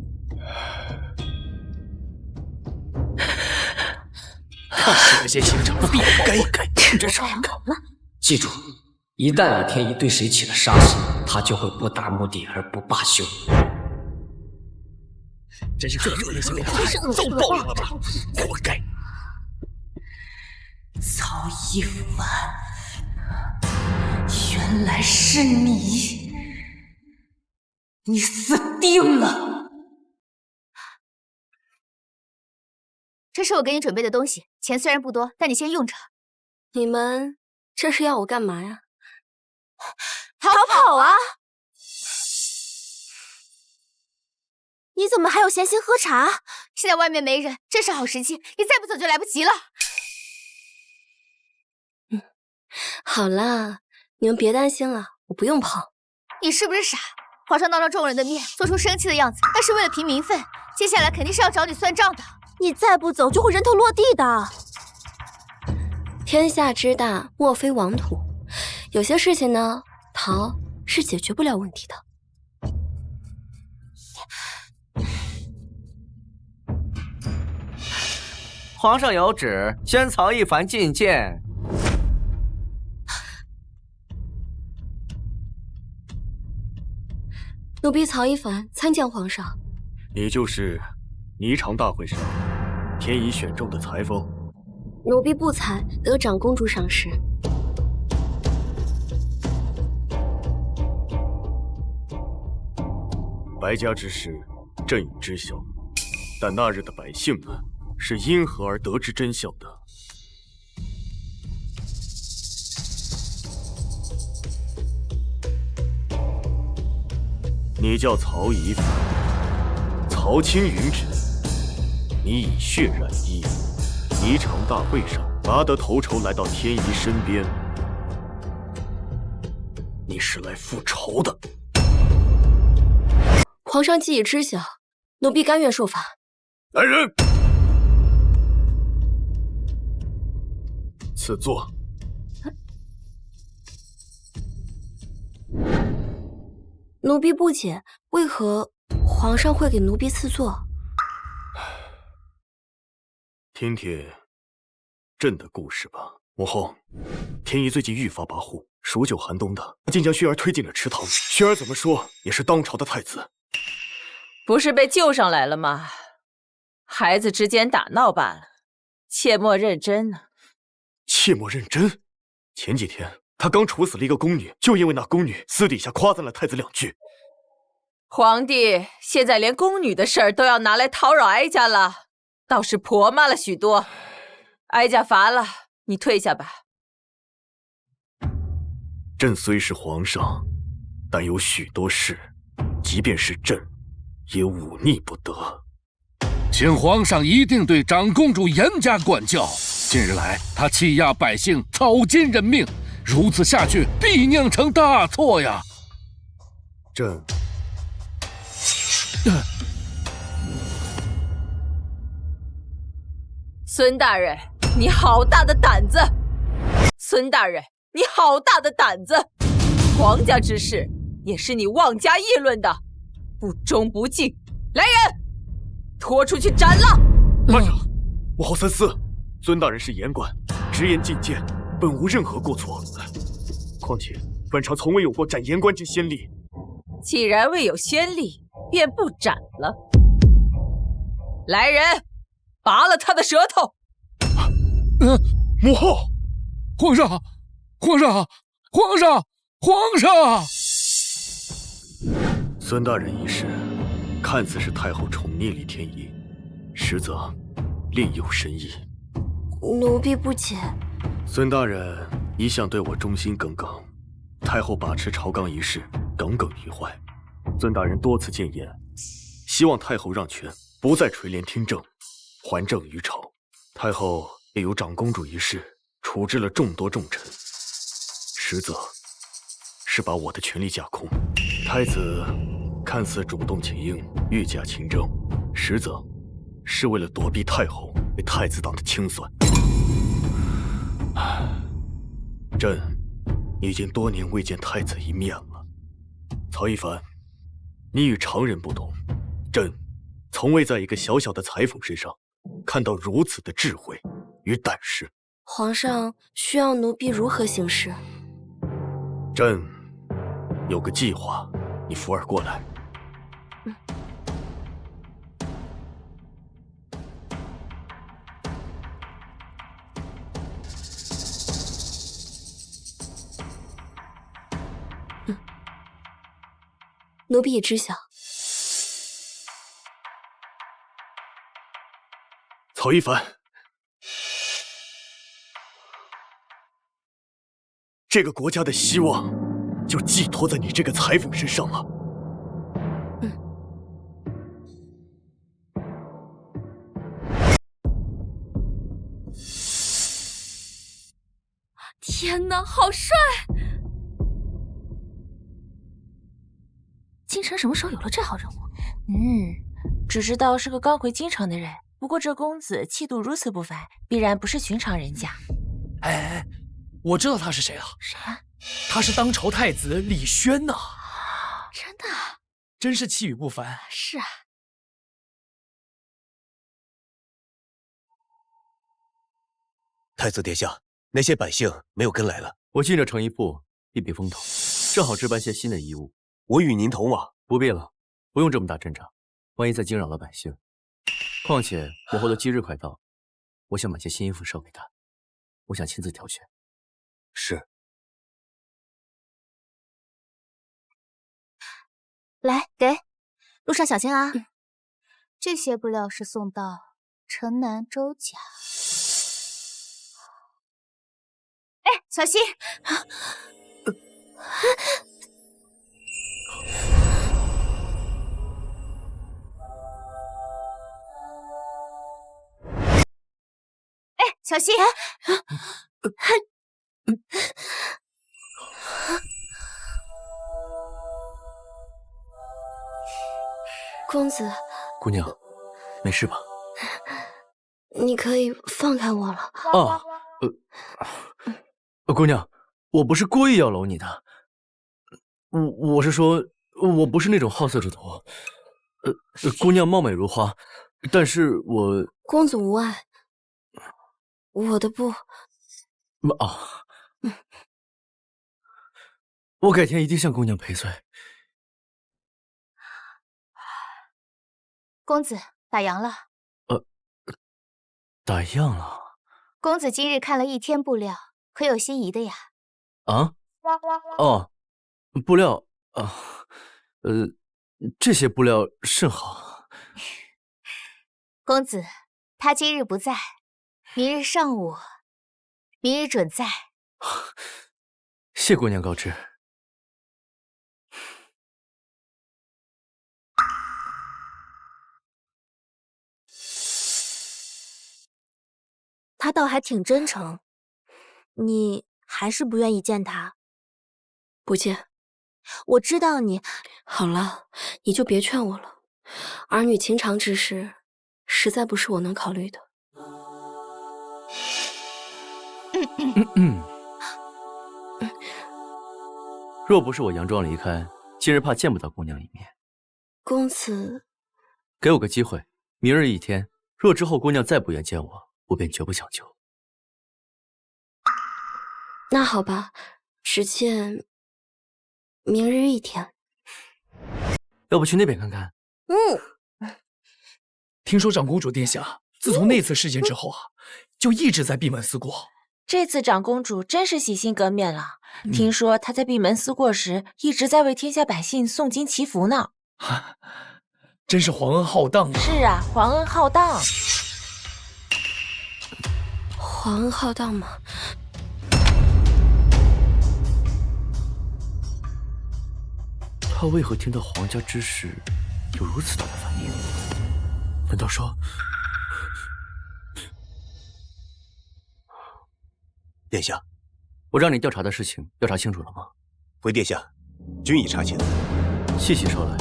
是那些行长必该听着上看。记住，一旦李天一对谁起了杀心，他就会不达目的而不罢休。真是恶那些没害，遭报应了吧？活该！曹一凡，原来是你，你死定了！这是我给你准备的东西，钱虽然不多，但你先用着。你们这是要我干嘛呀？逃跑啊！你怎么还有闲心喝茶？现在外面没人，正是好时机，你再不走就来不及了。好啦，你们别担心了，我不用跑。你是不是傻？皇上当着众人的面做出生气的样子，那是为了平民愤，接下来肯定是要找你算账的。你再不走就会人头落地的。天下之大，莫非王土。有些事情呢，逃是解决不了问题的。皇上有旨，宣曹一凡觐见。奴婢曹一凡参见皇上。你就是霓裳大会上天意选中的裁缝？奴婢不才，得长公主赏识。白家之事，朕已知晓，但那日的百姓们是因何而得知真相的？你叫曹一凡，曹青云指你以血染衣，霓裳大会上拔得头筹来到天仪身边，你是来复仇的。皇上既已知晓，奴婢甘愿受罚。来人，赐座。奴婢不解，为何皇上会给奴婢赐座？听听朕的故事吧。母后，天仪最近愈发跋扈，数九寒冬的，竟将薰儿推进了池塘。薰儿怎么说也是当朝的太子，不是被救上来了吗？孩子之间打闹罢了，切莫认真啊！切莫认真。前几天他刚处死了一个宫女，就因为那宫女私底下夸赞了太子2句。皇帝现在连宫女的事儿都要拿来叨扰哀家了，倒是婆妈了许多。哀家罚了，你退下吧。朕虽是皇上，但有许多事，即便是朕，也忤逆不得。请皇上一定对长公主严加管教。近日来，她欺压百姓，草菅人命，如此下去必酿成大错呀！朕，孙大人，你好大的胆子！孙大人，你好大的胆子！皇家之事也是你妄加议论的，不忠不敬！来人，拖出去斩了！慢着，我好三思。尊大人是言官，直言进谏，本无任何过错。况且本朝从未有过斩言官之先例。既然未有先例，便不斩了。来人，拔了他的舌头！母后，皇上，皇上，皇上，皇上！孙大人一事，看似是太后宠溺李天一，实则另有深意。奴婢不解。孙大人一向对我忠心耿耿，太后把持朝纲一事，耿耿于怀。孙大人多次谏言，希望太后让权，不再垂帘听政，还政于朝。太后也由长公主一事处置了众多重臣，实则是把我的权力架空。太子看似主动请缨，御驾亲征，实则是为了躲避太后对太子党的清算。朕已经多年未见太子一面了。曹一凡，你与常人不同，朕从未在一个小小的裁缝身上看到如此的智慧与胆识。皇上需要奴婢如何行事？朕有个计划，你扶儿过来。奴婢已知晓。曹一凡，这个国家的希望就寄托在你这个裁缝身上了。天哪，好帅！京城什么时候有了这号人物？只知道是个刚回京城的人。不过这公子气度如此不凡，必然不是寻常人家。哎，我知道他是谁了。谁啊？他是当朝太子李轩呐！真的？真是气宇不凡。是啊。太子殿下，那些百姓没有跟来了。我进这城一步，避避风头，正好置办些新的衣物。我与您同往。不必了，不用这么大阵仗，万一再惊扰了百姓。况且母后的忌日快到，我想买些新衣服捎给她，我想亲自挑选。是。来，给，路上小心啊！这些布料是送到城南周家。哎，小心！哎，小心！公子，姑娘，没事吧？你可以放开我了。啊，姑娘，我不是故意要搂你的，我是说，我不是那种好色之徒。姑娘貌美如花，但是我……公子无碍，我的不……我改天一定向姑娘赔罪。公子打烊了。打烊了。公子今日看了一天布料，可有心仪的呀？啊？哦，布料啊，这些布料甚好。公子，他今日不在，明日上午，明日准在。谢姑娘告知。他倒还挺真诚，你还是不愿意见他？不见。我知道你。好了，你就别劝我了。儿女情长之事，实在不是我能考虑的。若不是我佯装离开，今日怕见不到姑娘一面。公子，给我个机会，明日一天，若之后姑娘再不愿见我，我便绝不强求。那好吧，只见明日一天。要不去那边看看？听说长公主殿下自从那次事件之后啊，就一直在闭门思过。这次长公主真是洗心革面了。听说她在闭门思过时，一直在为天下百姓诵经祈福呢。真是皇恩浩荡啊！是啊，皇恩浩荡。皇恩浩荡吗？他为何听到皇家之事有如此大的反应？难道说……殿下，我让你调查的事情调查清楚了吗？回殿下，均已查清。细细说来。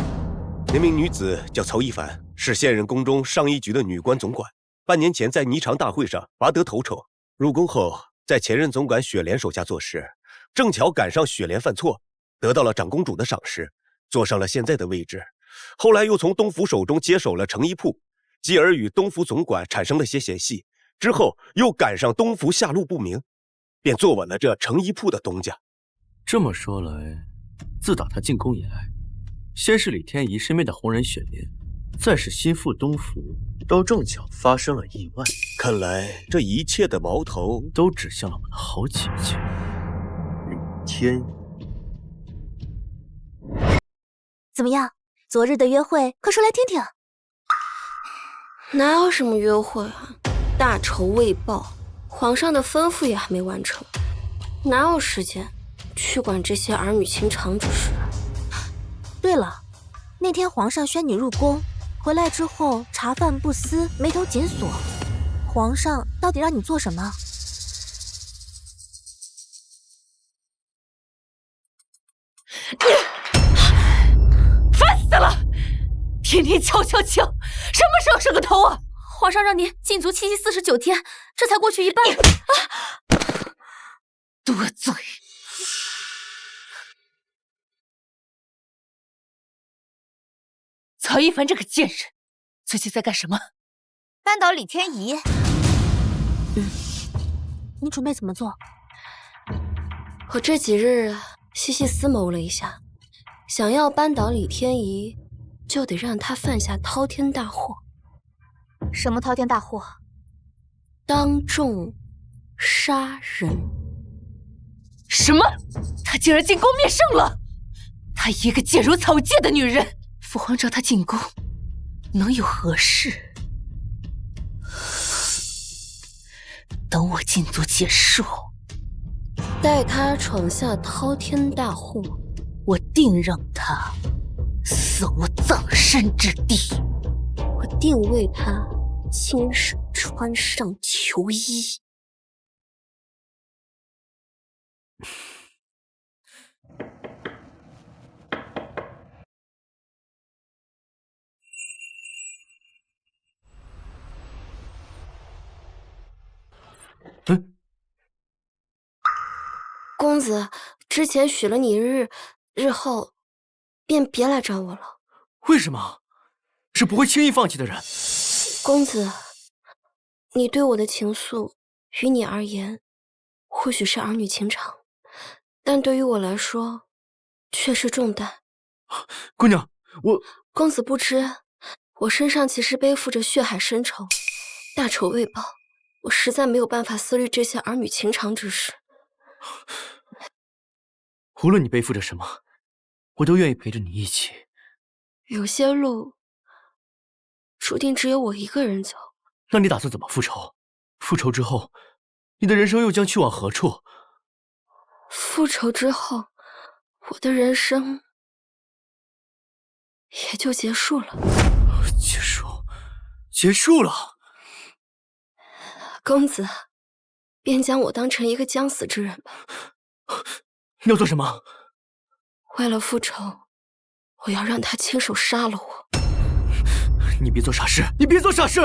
那名女子叫曹一凡，是现任宫中上一局的女官总管。半年前在霓裳大会上拔得头筹，入宫后在前任总管雪莲手下做事，正巧赶上雪莲犯错，得到了长公主的赏识，坐上了现在的位置。后来又从东府手中接手了成衣铺，继而与东府总管产生了些嫌隙，之后又赶上东府下落不明，便坐稳了这成衣铺的东家。这么说来，自打他进宫以来，先是李天怡身边的红人雪莲，再是心腹东府，都正巧发生了意外。看来这一切的矛头都指向了我的好姐姐李天怡。怎么样？昨日的约会，快说来听听。哪有什么约会啊？大仇未报，皇上的吩咐也还没完成，哪有时间去管这些儿女情长之事？对了，那天皇上宣你入宫，回来之后茶饭不思，眉头紧锁，皇上到底让你做什么？烦死了！天天敲敲敲，什么时候是个头啊？皇上让您禁足7期49天，这才过去一半。多嘴！曹一凡这个贱人，最近在干什么？扳倒李天怡。你准备怎么做？我这几日细细思谋了一下，想要扳倒李天怡，就得让他犯下滔天大祸。什么滔天大祸？当众杀人。什么？她竟然进宫灭圣了！她一个贱如草芥的女人，父皇召她进宫，能有何事？等我禁足结束，待她闯下滔天大祸，我定让她死无葬身之地。我定为她亲手穿上囚衣。公子，之前许了你日后便别来找我了。为什么？是不会轻易放弃的人。公子，你对我的情愫，于你而言，或许是儿女情长，但对于我来说，却是重担。姑娘，公子不知，我身上其实背负着血海深仇，大仇未报，我实在没有办法思虑这些儿女情长之事。无论你背负着什么，我都愿意陪着你一起。有些路，注定只有我一个人走。那你打算怎么复仇？复仇之后，你的人生又将去往何处？复仇之后，我的人生也就结束了。结束了。公子，便将我当成一个将死之人吧。你要做什么？为了复仇，我要让他亲手杀了我。你别做傻事！你别做傻事！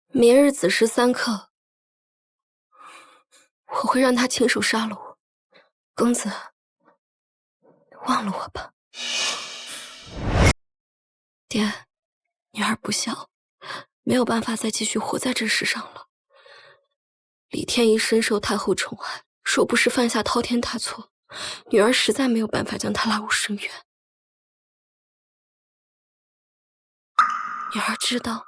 明日子时3刻，我会让他亲手杀了我。公子，忘了我吧。爹，女儿不孝，没有办法再继续活在这世上了。李天一深受太后宠爱，若不是犯下滔天大错，女儿实在没有办法将他拉入深渊。女儿知道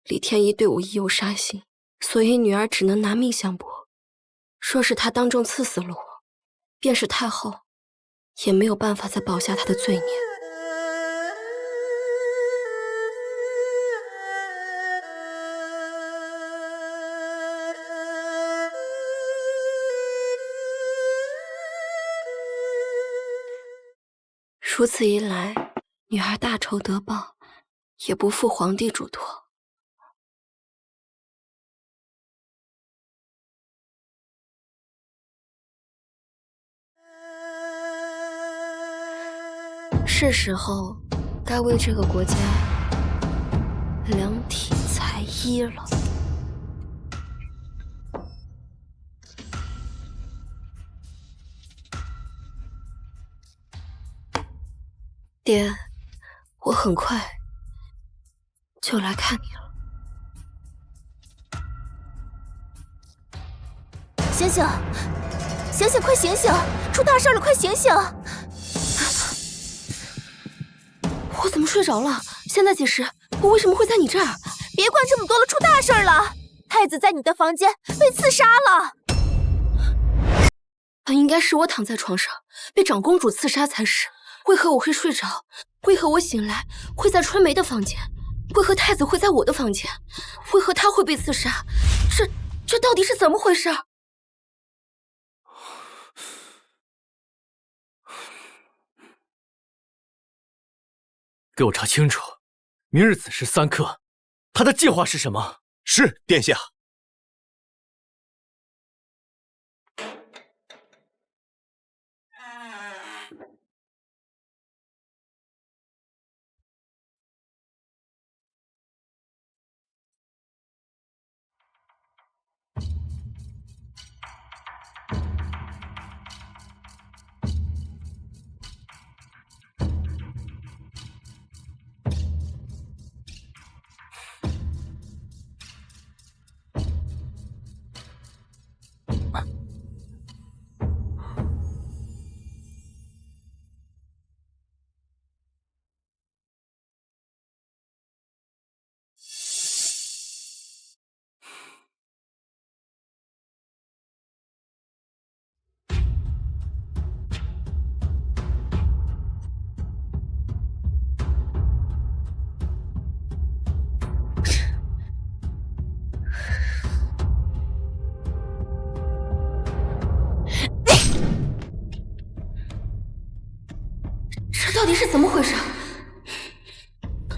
李天一对我已有杀心，所以女儿只能拿命相搏。若是他当众刺死了我，便是太后也没有办法再保下他的罪孽。如此一来，女儿大仇得报，也不负皇帝嘱托。是时候该为这个国家量体裁衣了。爹，我很快就来看你了。醒醒，醒醒，快醒醒！出大事了，快醒醒！我怎么睡着了？现在几时？我为什么会在你这儿？别管这么多了，出大事了！太子在你的房间被刺杀了。应该是我躺在床上被长公主刺杀才是。为何我会睡着？为何我醒来会在春梅的房间？为何太子会在我的房间？为何他会被刺杀？这到底是怎么回事？给我查清楚，明日子时3刻，他的计划是什么？是，殿下。这到底是怎么回事？我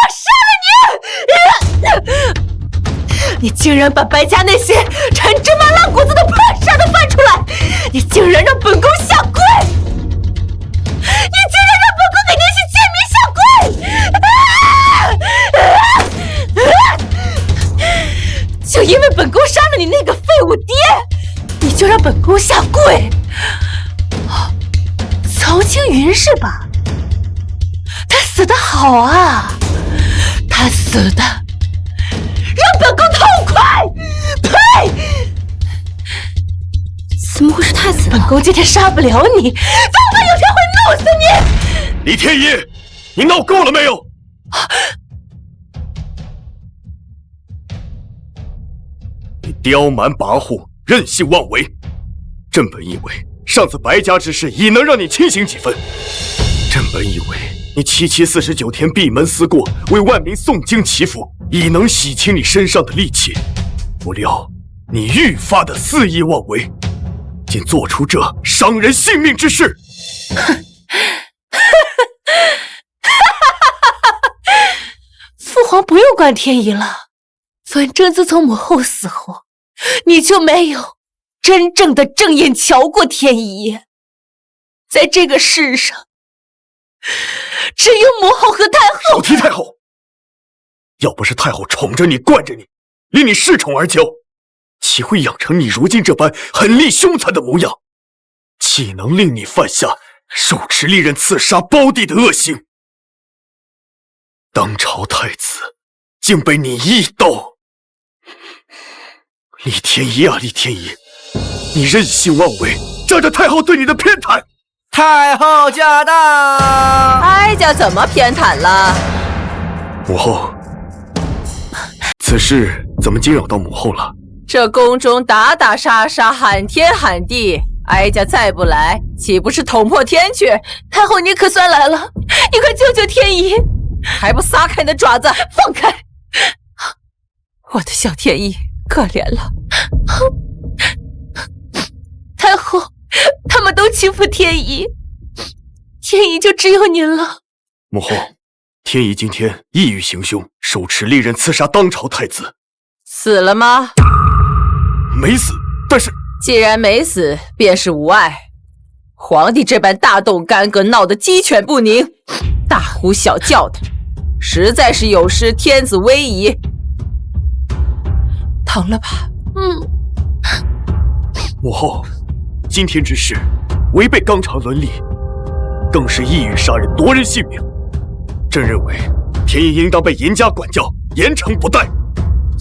要杀了你！你竟然把白家那些陈芝麻烂谷子的破事都翻出来！你竟然让本宫下跪！你竟然让本宫给那些贱民下跪！就因为本宫杀了你那个废物爹，你就让本宫下跪？曹青云是吧？他死得好啊！他死的让本宫痛快！呸！怎么会是太子？本宫今天杀不了你，早晚有天会弄死你！李天一，你闹够了没有？你刁蛮跋扈，任性妄为。朕本以为上次白家之事已能让你清醒几分。朕本以为你七七49天闭门思过，为万民诵经祈福，已能洗清你身上的戾气。不料你愈发的肆意妄为，竟做出这伤人性命之事。父皇不用管天一了，反正自从母后死后，你就没有真正的正眼瞧过天一。在这个世上，只有母后和太后。少提太后！要不是太后宠着你，惯着你，令你恃宠而骄，岂会养成你如今这般狠戾凶残的模样？岂能令你犯下手持利刃刺杀胞弟的恶行。当朝太子竟被你一斗！厉天一啊，厉天一，你任性妄为，仗着太后对你的偏袒！太后驾到！哀家怎么偏袒了？母后，此事怎么惊扰到母后了？这宫中打打杀杀，喊天喊地，哀家再不来，岂不是捅破天去？太后，你可算来了，你快救救天一！还不撒开你的爪子！放开！我的小天一，可怜了。太后，他们都欺负天一，天一就只有您了。母后，天一今天意欲行凶，手持利刃刺杀当朝太子，死了吗？没死，但是既然没死，便是无碍。皇帝这般大动干戈，闹得鸡犬不宁，大呼小叫的，实在是有失天子威仪。疼了吧？母后，今天之事违背纲常伦理，更是意欲杀人夺人性命。朕认为天一应当被严加管教，严惩不贷。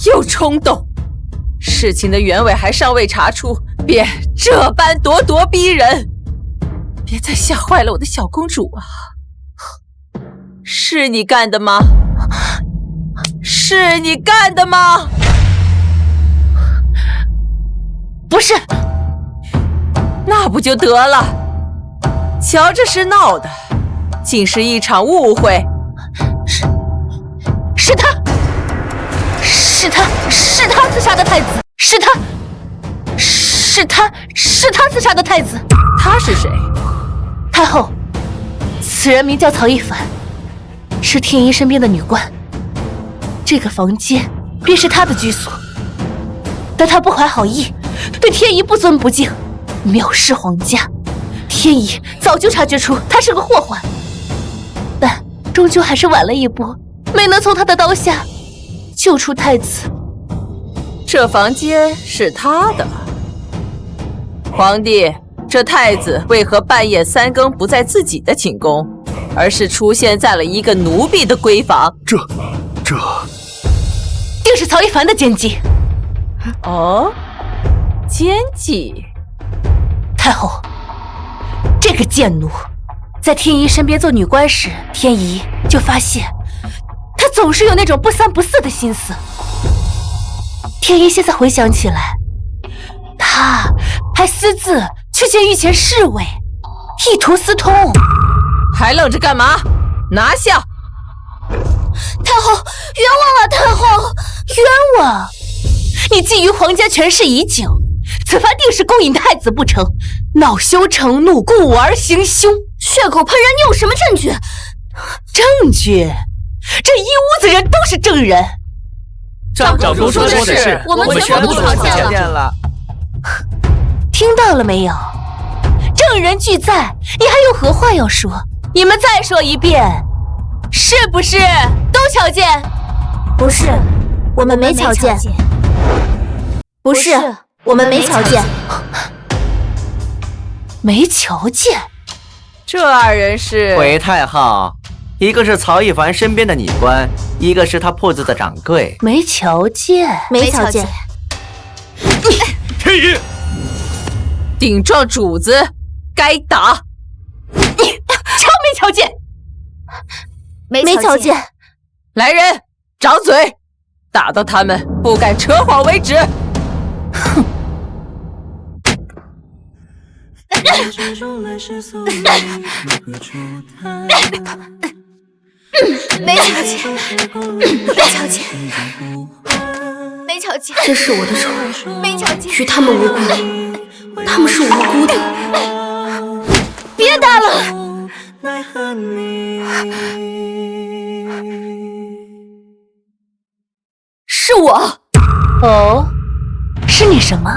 又冲动，事情的原委还尚未查出，便这般咄咄逼人，别再吓坏了我的小公主啊！是你干的吗？是你干的吗？不是，那不就得了？瞧这是闹的，竟是一场误会。是他刺杀的太子，是他刺杀的太子。他是谁？太后，此人名叫曹一凡，是天一身边的女官。这个房间便是他的居所，但他不怀好意，对天一不尊不敬，藐视皇家。天一早就察觉出他是个祸患，但终究还是晚了一步，没能从他的刀下救出太子。这房间是他的。皇帝，这太子为何半夜三更不在自己的寝宫，而是出现在了一个奴婢的闺房？这定是曹一凡的奸计。哦，奸计。太后，这个贱奴在天一身边做女官时，天一就发现他总是有那种不三不四的心思。天一现在回想起来，他还私自去见御前侍卫，意图私通。还愣着干嘛？拿下！太后，冤枉了！太后，冤枉！你觊觎皇家权势已久，此番定是勾引太子不成？恼羞成怒，故我而行凶，血口喷人，你有什么证据？证据？这一屋子人都是证人。长公说的是，我们全部都看见了。听到了没有？证人俱在，你还有何话要说？你们再说一遍，是不是都瞧见？不是，我们没瞧见。不是，我们没瞧见。没瞧见？这二人是？回太后，一个是曹一凡身边的女官，一个是他铺子的掌柜。没瞧见，没瞧见。天一，顶撞主子，该打。你瞧没瞧见？没瞧见。来人，掌嘴，打到他们不敢扯谎为止。哼！没瞧见，没瞧见，没瞧见。这是我的仇，没瞧见，与他们无关，他们是无辜的。别打了！是我。哦，是你什么？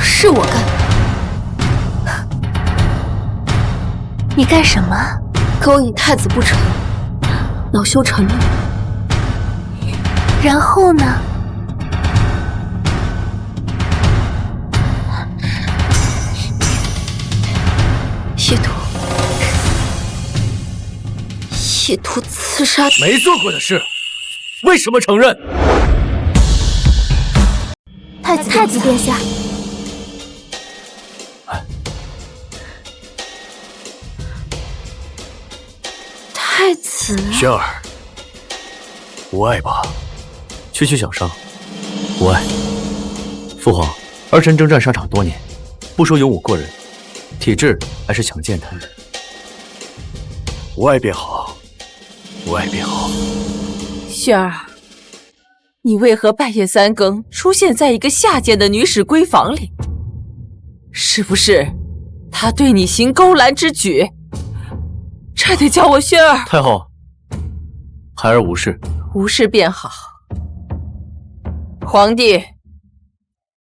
是我干的。你干什么？勾引太子不成，恼羞成怒。然后呢？意图刺杀，没做过的事，为什么承认？太子殿下，太子，轩儿，无碍吧？区区小伤，无碍。父皇，儿臣征战沙场多年，不说勇武过人，体质还是强健的。无碍便好，无碍便好。轩儿，你为何半夜3更出现在一个下贱的女使闺房里？是不是他对你行勾栏之举？差点叫我轩儿。太后，孩儿无事。无事便好。皇帝，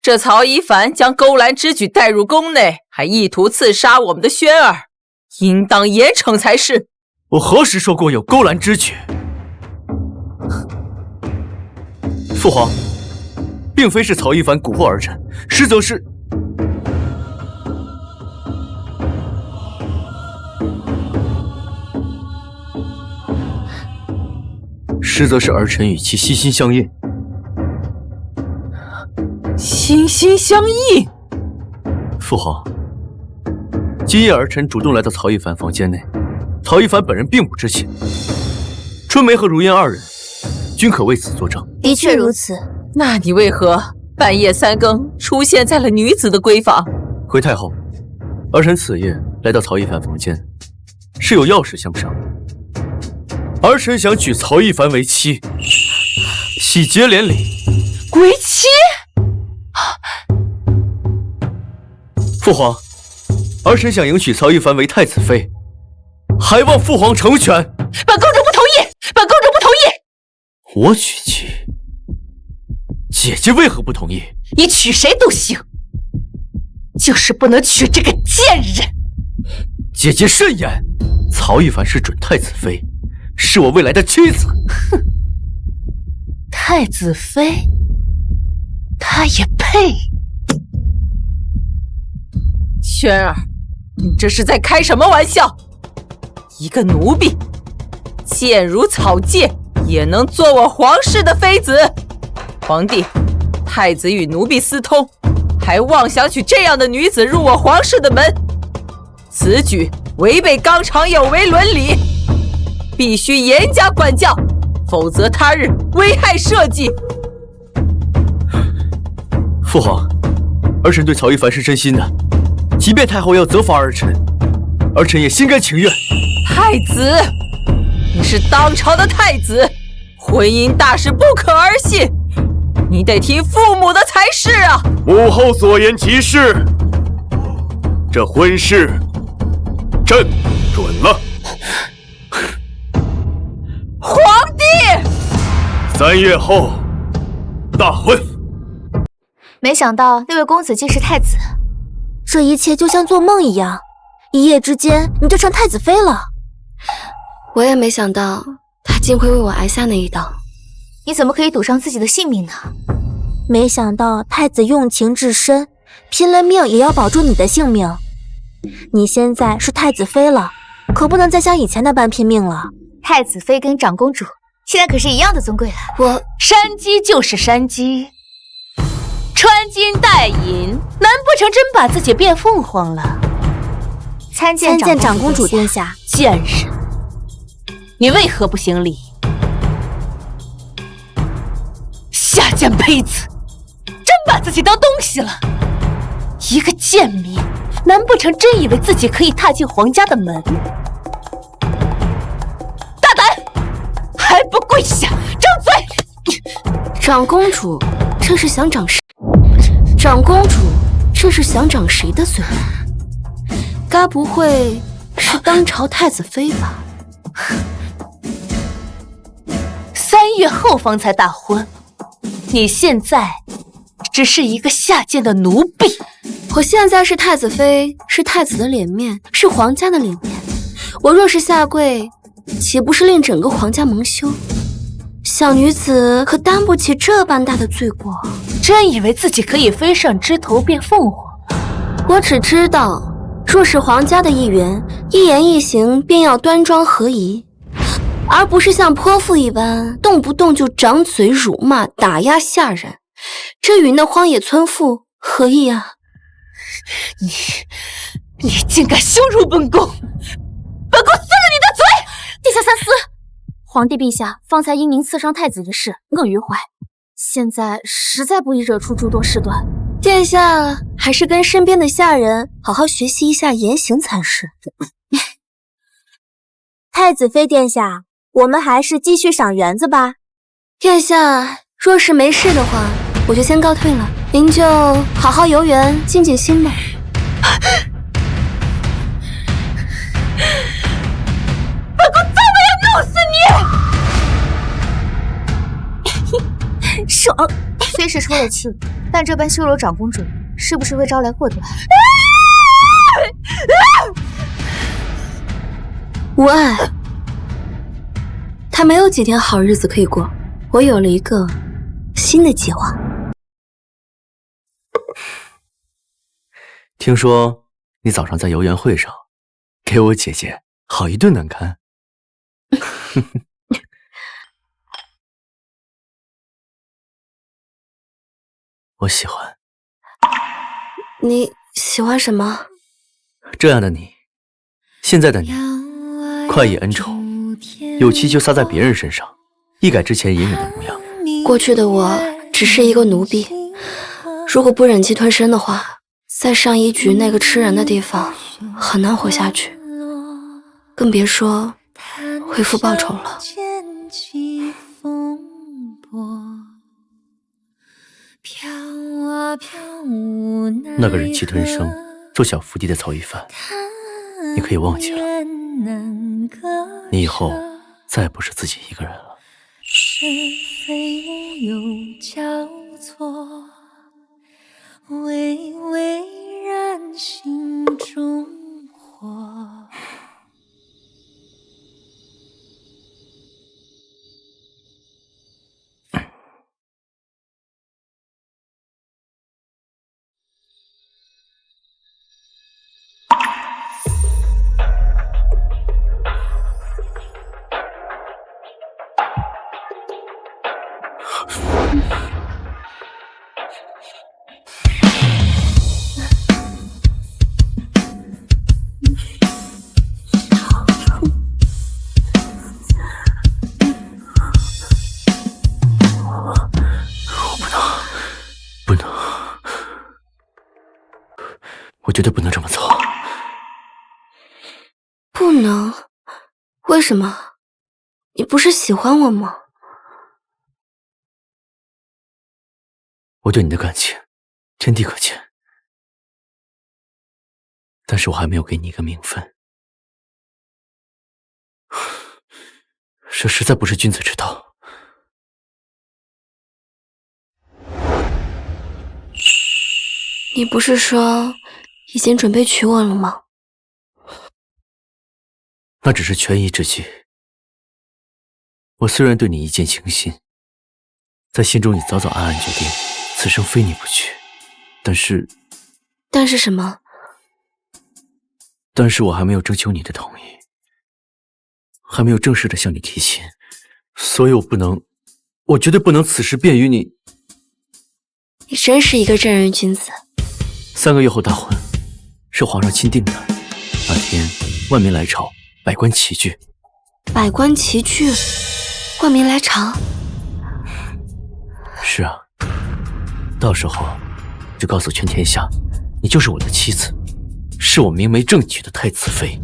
这曹一凡将勾栏之举带入宫内，还意图刺杀我们的轩儿，应当严惩才是。我何时说过有勾栏之举？父皇，并非是曹一凡蛊惑儿臣，实则是……实则是儿臣与其心心相印。心心相印？父皇，今夜儿臣主动来到曹一凡房间内，曹一凡本人并不知情。春梅和如烟二人均可为此作证。的确如此。那你为何半夜3更出现在了女子的闺房？回太后，儿臣此夜来到曹一凡房间，是有要事相商。儿臣想娶曹一凡为妻，喜结连理。为妻？父皇，儿臣想迎娶曹一凡为太子妃，还望父皇成全。本公主不同意！本公主不同意！我娶妻，姐姐为何不同意？你娶谁都行，就是不能娶这个贱人。姐姐慎言，曹一凡是准太子妃，是我未来的妻子。哼，太子妃，她也配？轩儿，你这是在开什么玩笑？一个奴婢，贱如草芥，也能做我皇室的妃子？皇帝，太子与奴婢私通，还妄想娶这样的女子入我皇室的门，此举违背纲常有为伦理，必须严加管教，否则他日危害社稷。父皇，儿臣对曹一凡是真心的，即便太后要责罚儿臣，儿臣也心甘情愿。太子，你是当朝的太子，婚姻大事不可儿戏，你得听父母的才是啊！母后所言极是，这婚事朕准了。皇帝，3月后大婚。没想到那位公子竟是太子，这一切就像做梦一样，一夜之间你就成太子妃了。我也没想到他竟会为我挨下那一刀。你怎么可以赌上自己的性命呢？没想到太子用情至深，拼了命也要保住你的性命。你现在是太子妃了，可不能再像以前那般拼命了。太子妃跟长公主现在可是一样的尊贵了。我山鸡就是山鸡，穿金戴银，难不成真把自己变凤凰了？参见长公主殿下。贱人，你为何不行礼？下贱胚子，真把自己当东西了！一个贱民，难不成真以为自己可以踏进皇家的门？大胆，还不跪下，张嘴！长公主，这是想长谁？长公主，这是想长谁的嘴？该不会是当朝太子妃吧？3月后方才大婚，你现在只是一个下贱的奴婢。我现在是太子妃，是太子的脸面，是皇家的脸面。我若是下跪，岂不是令整个皇家蒙羞？小女子可担不起这般大的罪过。真以为自己可以飞上枝头变凤凰？我只知道若是皇家的一员，一言一行便要端庄合宜，而不是像泼妇一般，动不动就掌嘴辱骂、打压下人，这与那荒野村妇何异啊？你竟敢羞辱本宫！本宫撕了你的嘴！殿下三思，皇帝陛下方才因您刺伤太子一事耿于怀，现在实在不宜惹出诸多事端。殿下还是跟身边的下人好好学习一下言行才是。太子妃殿下，我们还是继续赏园子吧。殿下若是没事的话，我就先告退了，您就好好游园，静静心吧。本宫再不要弄死你！爽！虽是出了气，但这般羞辱长公主，是不是会招来祸端？无碍，他没有几天好日子可以过，我有了一个新的计划。听说你早上在游园会上给我姐姐好一顿难堪。我喜欢。你喜欢什么？这样的你，现在的你，快意恩仇，有气就撒在别人身上，一改之前隐忍的模样。过去的我只是一个奴婢，如果不忍气吞声的话，在上衣局那个吃人的地方很难活下去，更别说恢复报仇了。那个忍气吞声、做小伏地的曹一凡，你可以忘记了。你以后再也不是自己一个人了。是非无有交错，微微燃心中火。我绝对不能这么做。不能？为什么？你不是喜欢我吗？我对你的感情天地可见，但是我还没有给你一个名分，这实在不是君子之道。你不是说已经准备娶我了吗？那只是权宜之计。我虽然对你一见倾心，在心中已早早暗暗决定此生非你不娶，但是什么？但是我还没有征求你的同意，还没有正式的向你提亲，所以我绝对不能此时便与你。你真是一个正人君子。3个月后大婚，是皇上钦定的，那天万民来朝，百官齐聚。百官齐聚，万民来朝。是啊，到时候就告诉全天下，你就是我的妻子，是我明媒正娶的太子妃。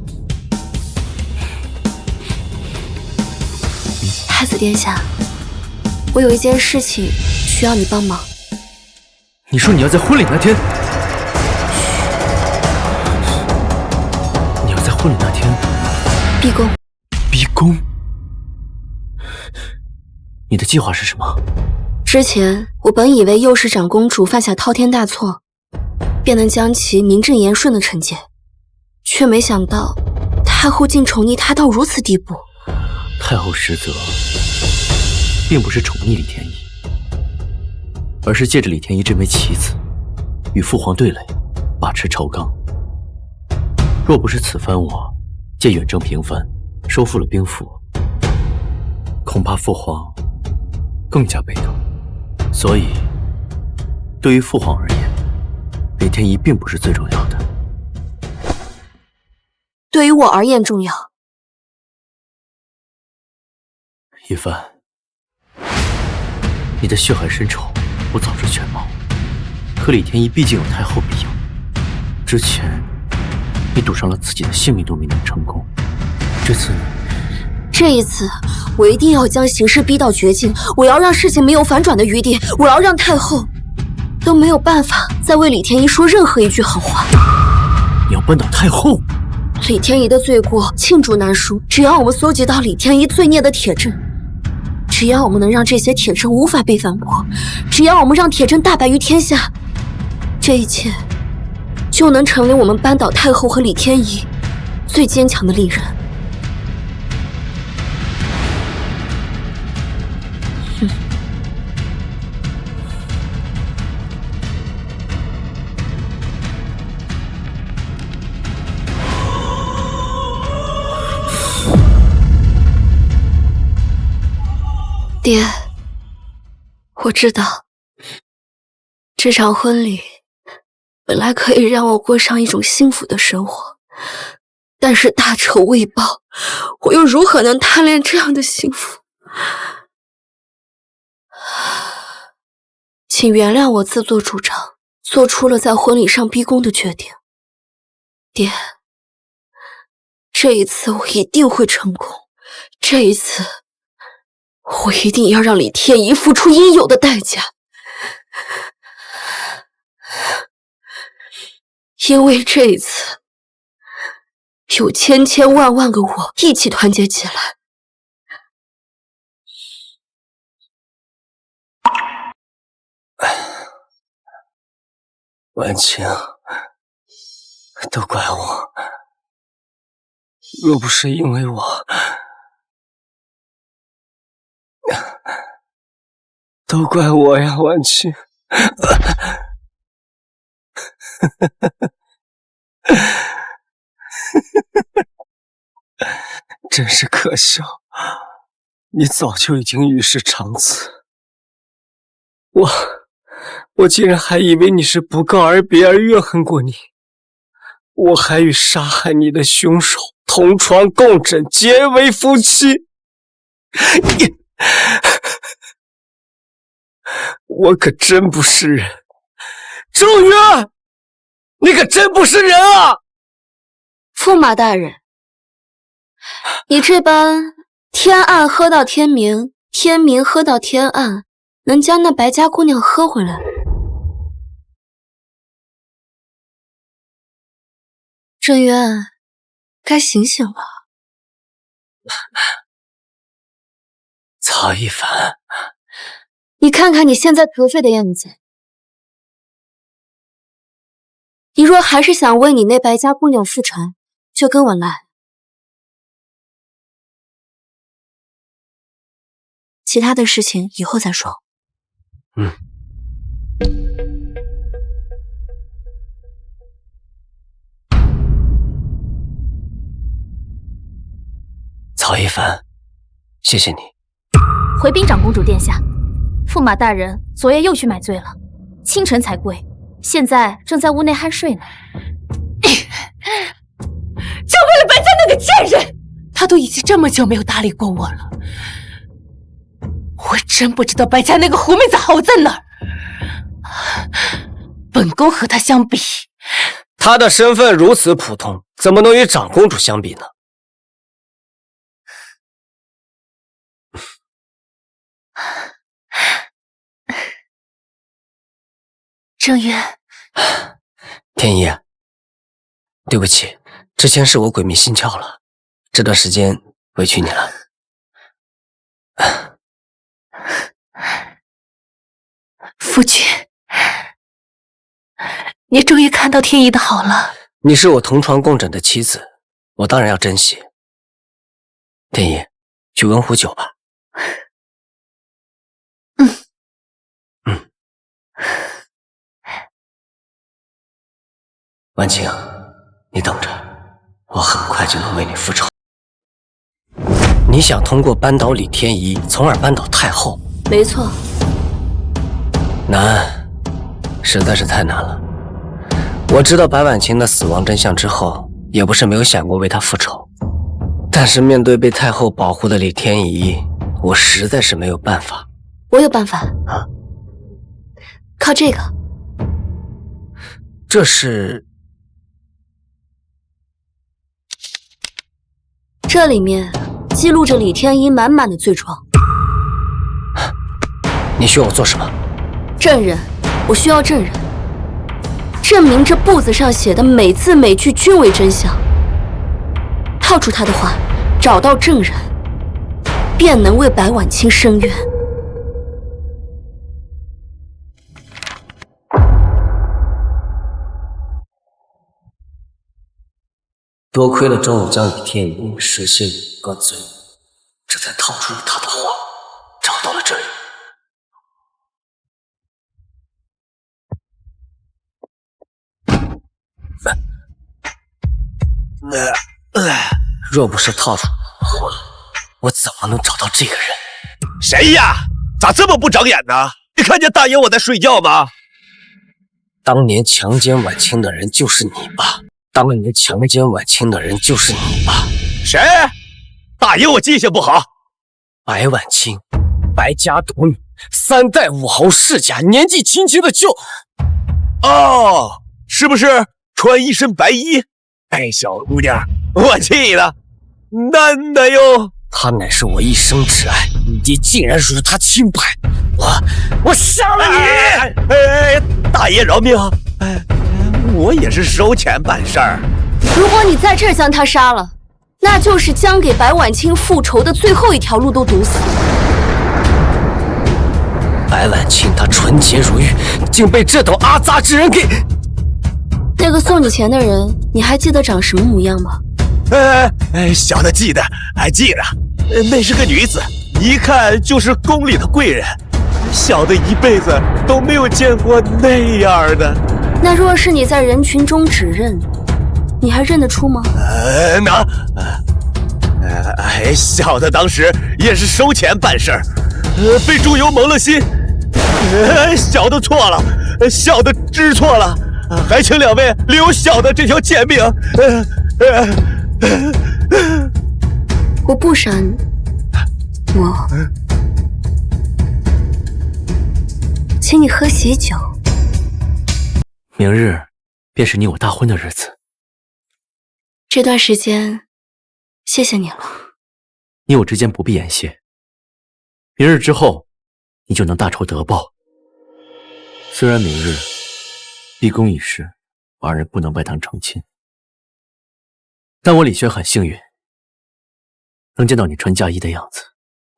太子殿下，我有一件事情需要你帮忙。你说你要在婚礼那天？你要在婚礼那天逼宫？逼宫？你的计划是什么？之前我本以为幼时长公主犯下滔天大错，便能将其名正言顺的惩戒，却没想到太后竟宠溺她到如此地步。太后实则并不是宠溺李天一，而是借着李天一这枚棋子，与父皇对垒，把持朝纲。若不是此番我借远征平藩，收复了兵符，恐怕父皇更加被动。所以，对于父皇而言，李天一并不是最重要的。对于我而言重要。一帆，你的血海深仇，我早知全貌。可李天一毕竟有太后庇佑，之前你赌上了自己的性命都没能成功，这次呢？这一次，我一定要将形势逼到绝境，我要让事情没有反转的余地，我要让太后都没有办法再为李天一说任何一句好话。你要扳倒太后？李天一的罪过罄竹难书，只要我们搜集到李天一罪孽的铁证，只要我们能让这些铁证无法被反驳，只要我们让铁证大白于天下，这一切就能成为我们扳倒太后和李天一最坚强的利刃。爹，我知道，这场婚礼本来可以让我过上一种幸福的生活，但是大仇未报，我又如何能贪恋这样的幸福？请原谅我自作主张，做出了在婚礼上逼宫的决定。爹，这一次我一定会成功，这一次我一定要让李天一付出应有的代价，因为这一次有千千万万个我一起团结起来。婉清，都怪我，若不是因为我，都怪我呀，婉清。真是可笑，你早就已经与世长辞，我竟然还以为你是不告而别而怨恨过你，我还与杀害你的凶手同床共枕，结为夫妻。我可真不是人，周渊，你可真不是人啊！驸马大人，你这般天暗喝到天明，天明喝到天暗，能将那白家姑娘喝回来？郑渊，该醒醒了。曹一凡，你看看你现在得罪的样子，你若还是想为你那白家姑娘复仇，就跟我来。其他的事情以后再说。曹一凡，谢谢你。回禀长公主殿下，驸马大人昨夜又去买醉了，清晨才归，现在正在屋内酣睡呢。就为了白家那个贱人，他都已经这么久没有搭理过我了，我真不知道白家那个狐妹子好在哪儿。本宫和他相比，他的身份如此普通，怎么能与长公主相比呢？郑渊，天一，对不起，之前是我鬼迷心窍了，这段时间委屈你了。夫君，你终于看到天一的好了。你是我同床共枕的妻子，我当然要珍惜。天一，去温壶酒吧。婉清，你等着。我很快就能为你复仇。你想通过扳倒李天一，从而扳倒太后？没错。难，实在是太难了。我知道白婉清的死亡真相之后，也不是没有想过为她复仇，但是面对被太后保护的李天一，我实在是没有办法。我有办法啊，靠这个。这是？这里面记录着李天一满满的罪状。你需要我做什么？证人，我需要证人，证明这簿子上写的每字每句均为真相。套出他的话，找到证人，便能为白婉清伸冤。多亏了中午将李天一实现灌醉，这才套出了他的话，找到了这里。若不是套出话，我怎么能找到这个人？谁呀？咋这么不长眼呢？你看见大爷我在睡觉吗？当年强奸婉清的人就是你吧？当年强奸婉清的人就是你吧？谁？大爷我记性不好。白婉清，白家独女，3代武侯世家，年纪轻轻的就……哦，是不是穿一身白衣？哎，小姑娘，我气的难的哟。她乃是我一生挚爱，你爹竟然辱她清白，我杀了你！哎，大爷饶命！哎，我也是收钱办事儿。如果你在这儿将他杀了，那就是将给白婉清复仇的最后一条路都堵死。白婉清她纯洁如玉，竟被这等阿杂之人给……那个送你钱的人，你还记得长什么模样吗？小的记得，还记得，那是个女子，一看就是宫里的贵人。小的一辈子都没有见过那样的。那若是你在人群中指认，你还认得出吗？小的当时也是收钱办事儿，被猪油蒙了心。小的错了，小的知错了，还请两位留小的这条贱命。我不杀你，我请你喝喜酒。明日便是你我大婚的日子。这段时间，谢谢你了。你我之间不必言谢。明日之后，你就能大仇得报。虽然明日闭宫一事，我二人不能拜堂成亲，但我李轩很幸运，能见到你穿嫁衣的样子。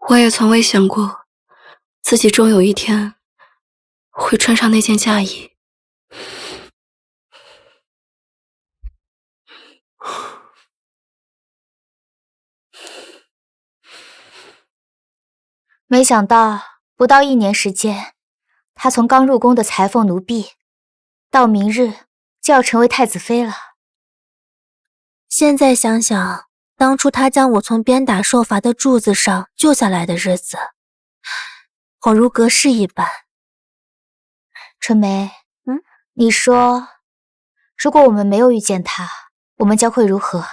我也从未想过，自己终有一天会穿上那件嫁衣。没想到不到1年时间，他从刚入宫的裁缝奴婢，到明日就要成为太子妃了。现在想想，当初他将我从鞭打受罚的柱子上救下来的日子，恍如隔世一般。春梅，你说，如果我们没有遇见他，我们将会如何？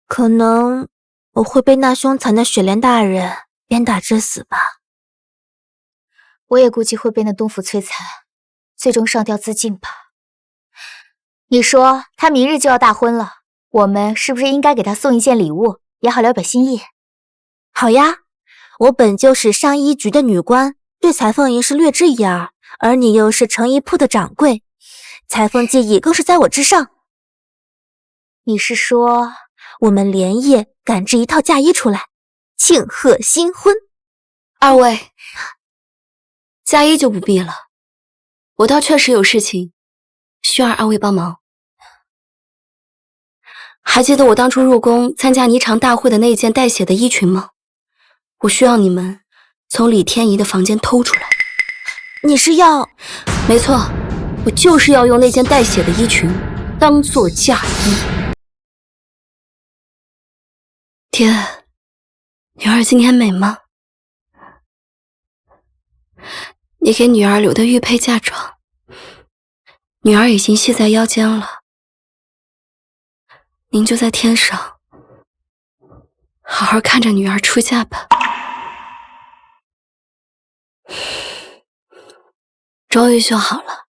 可能我会被那凶残的雪莲大人鞭打致死吧。我也估计会被那东府摧残，最终上吊自尽吧。你说他明日就要大婚了，我们是不是应该给他送一件礼物，也好聊表心意？好呀，我本就是上衣局的女官，对裁缝营是略知一二，而你又是成衣铺的掌柜，裁缝技艺更是在我之上。你是说我们连夜赶制一套嫁衣出来，庆贺新婚？二位，嫁衣就不必了，我倒确实有事情需要二位帮忙。还记得我当初入宫参加霓裳大会的那件带血的衣裙吗？我需要你们从李天怡的房间偷出来。你是要……没错，我就是要用那件带血的衣裙当做嫁衣。爹，女儿今天美吗？你给女儿留的玉佩嫁妆，女儿已经系在腰间了。您就在天上，好好看着女儿出嫁吧。终于修好了。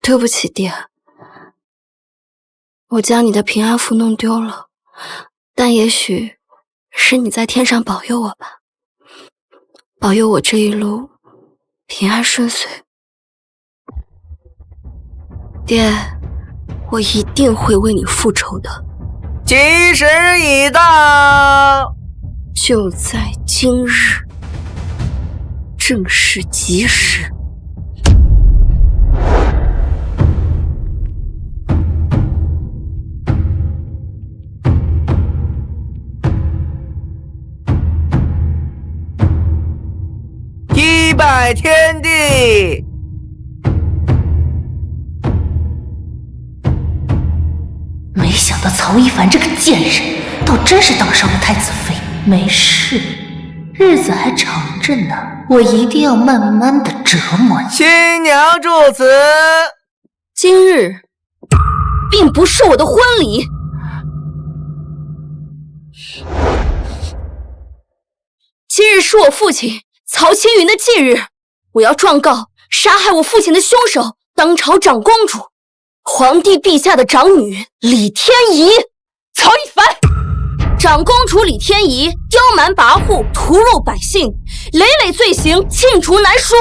对不起，爹，我将你的平安符弄丢了，但也许是你在天上保佑我吧，保佑我这一路平安顺遂。爹，我一定会为你复仇的。吉时已到，就在今日，正是吉时。一拜天地。没想到曹一凡这个贱人，倒真是当上了太子妃。没事，日子还长着呢，我一定要慢慢的折磨你。新娘祝词。今日并不是我的婚礼，今日是我父亲曹青云的忌日，我要状告杀害我父亲的凶手当朝长公主，皇帝陛下的长女李天宜。曹一凡，长公主李天宜刁蛮跋扈，屠戮百姓，累累罪行，罄竹难书。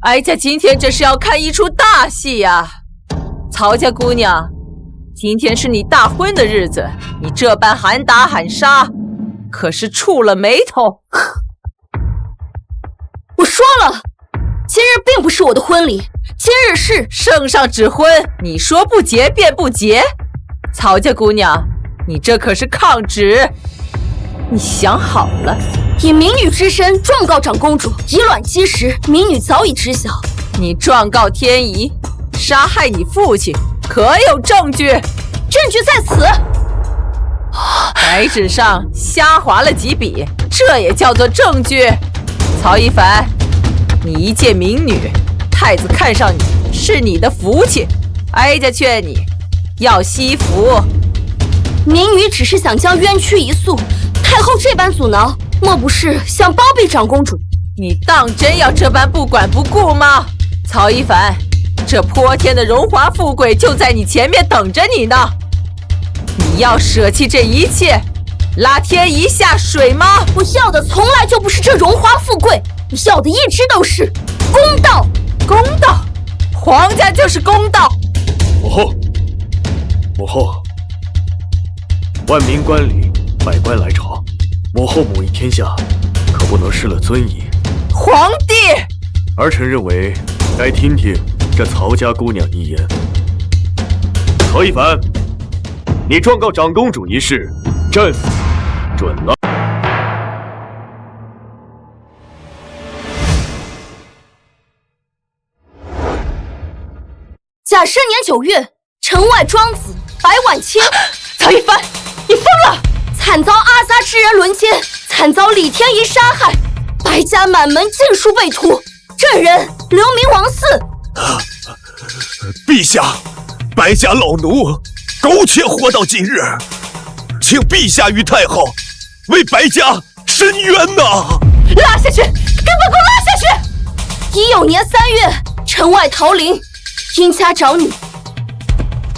哀家今天这是要看一出大戏呀！曹家姑娘，今天是你大婚的日子，你这般喊打喊杀，可是触了眉头。我说了，今日并不是我的婚礼，今日是圣上指婚，你说不结便不结。曹家姑娘，你这可是抗旨，你想好了？以民女之身状告长公主，以卵击石，民女早已知晓。你状告天宜，杀害你父亲，可有证据？证据在此。白纸上瞎划了几笔，这也叫做证据？曹一凡，你一介民女，太子看上你是你的福气，哀家劝你要惜福。民女只是想将冤屈一诉，太后这般阻挠，莫不是想包庇长公主？你当真要这般不管不顾吗？曹一凡，这泼天的荣华富贵就在你前面等着你呢，你要舍弃这一切，拉天宜下水吗？我要的从来就不是这荣华富贵，我要的一直都是公道。公道，皇家就是公道。母后，母后，万民观礼，百官来朝，母后母仪天下，可不能失了尊仪。皇帝，儿臣认为该听听这曹家姑娘一言。曹一凡，你状告长公主一事，朕准了。甲申年9月，城外庄子白婉清。曹一凡，你疯了！惨遭阿撒之人轮奸，惨遭李天宜杀害，白家满门尽数被屠，朕人流名王嗣。陛下，白家老奴苟且活到今日，请陛下与太后为白家伸冤呐！拉下去，给我拉下去！19年3月，城外桃林，殷家长女，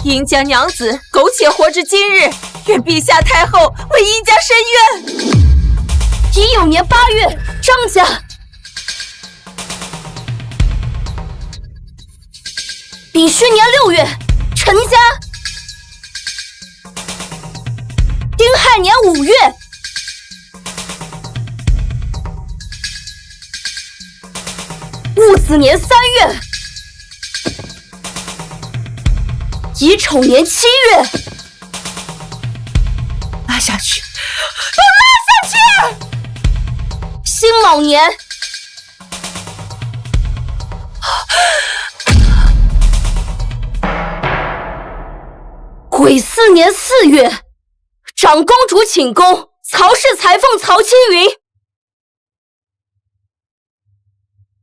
殷家娘子苟且活至今日，愿陛下太后为殷家伸冤。19年8月，张家，丙戌年6月，陈家，丁亥年5月，戊子年3月，乙丑年7月。拉下去，都拉下去！辛卯年癸巳年4月，长公主寝宫，曹氏裁缝曹青云，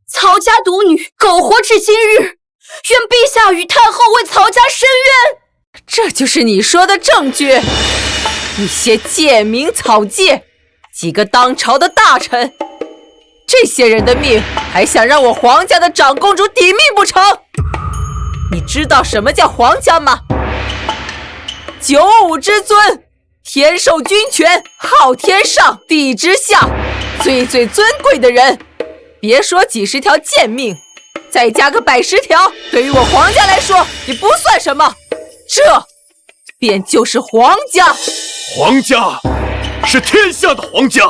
曹家独女，苟活至今日，愿陛下与太后为曹家伸冤。这就是你说的证据？一些贱民草芥，几个当朝的大臣，这些人的命，还想让我皇家的长公主抵命不成？你知道什么叫皇家吗？95之尊，天授君权，昊天上，地之下，最尊贵的人。别说几十条贱命，再加个110条，对于我皇家来说也不算什么。这便就是皇家。皇家是天下的皇家。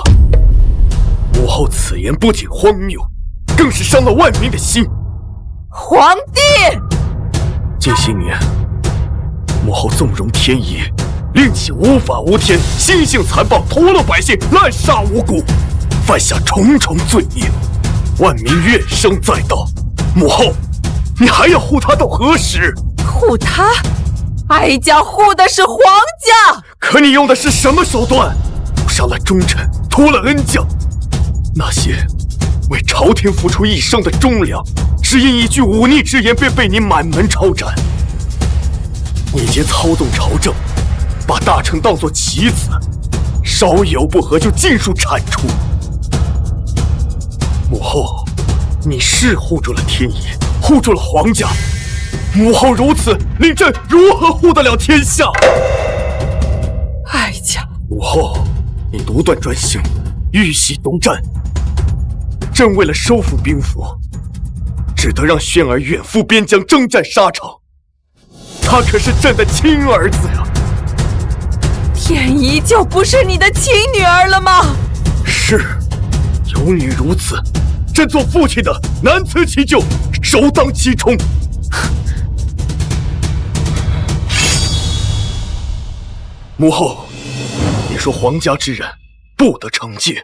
母后此言不仅荒谬，更是伤了万民的心。皇帝，近些年，母后纵容天意，令其无法无天，心性残暴，屠戮百姓，滥杀无辜，犯下重重罪孽，万民怨声载道。母后，你还要护他到何时？护他？哀家护的是皇家。可你用的是什么手段？杀了忠臣，屠了恩将，那些为朝廷付出一生的忠良，只因一句忤逆之言便被你满门抄斩。你皆操纵朝政，把大臣当作棋子，稍有不合就尽数铲除。母后，你是护住了天意，护住了皇家。母后如此，令朕如何护得了天下？哀家，母后，你独断专行，玉玺东战。朕为了收复兵符，只得让轩儿远赴边疆征战沙场。他可是朕的亲儿子呀！天仪就不是你的亲女儿了吗？是，有女如此，朕做父亲的难辞其咎，首当其冲。母后，你说皇家之人不得惩戒。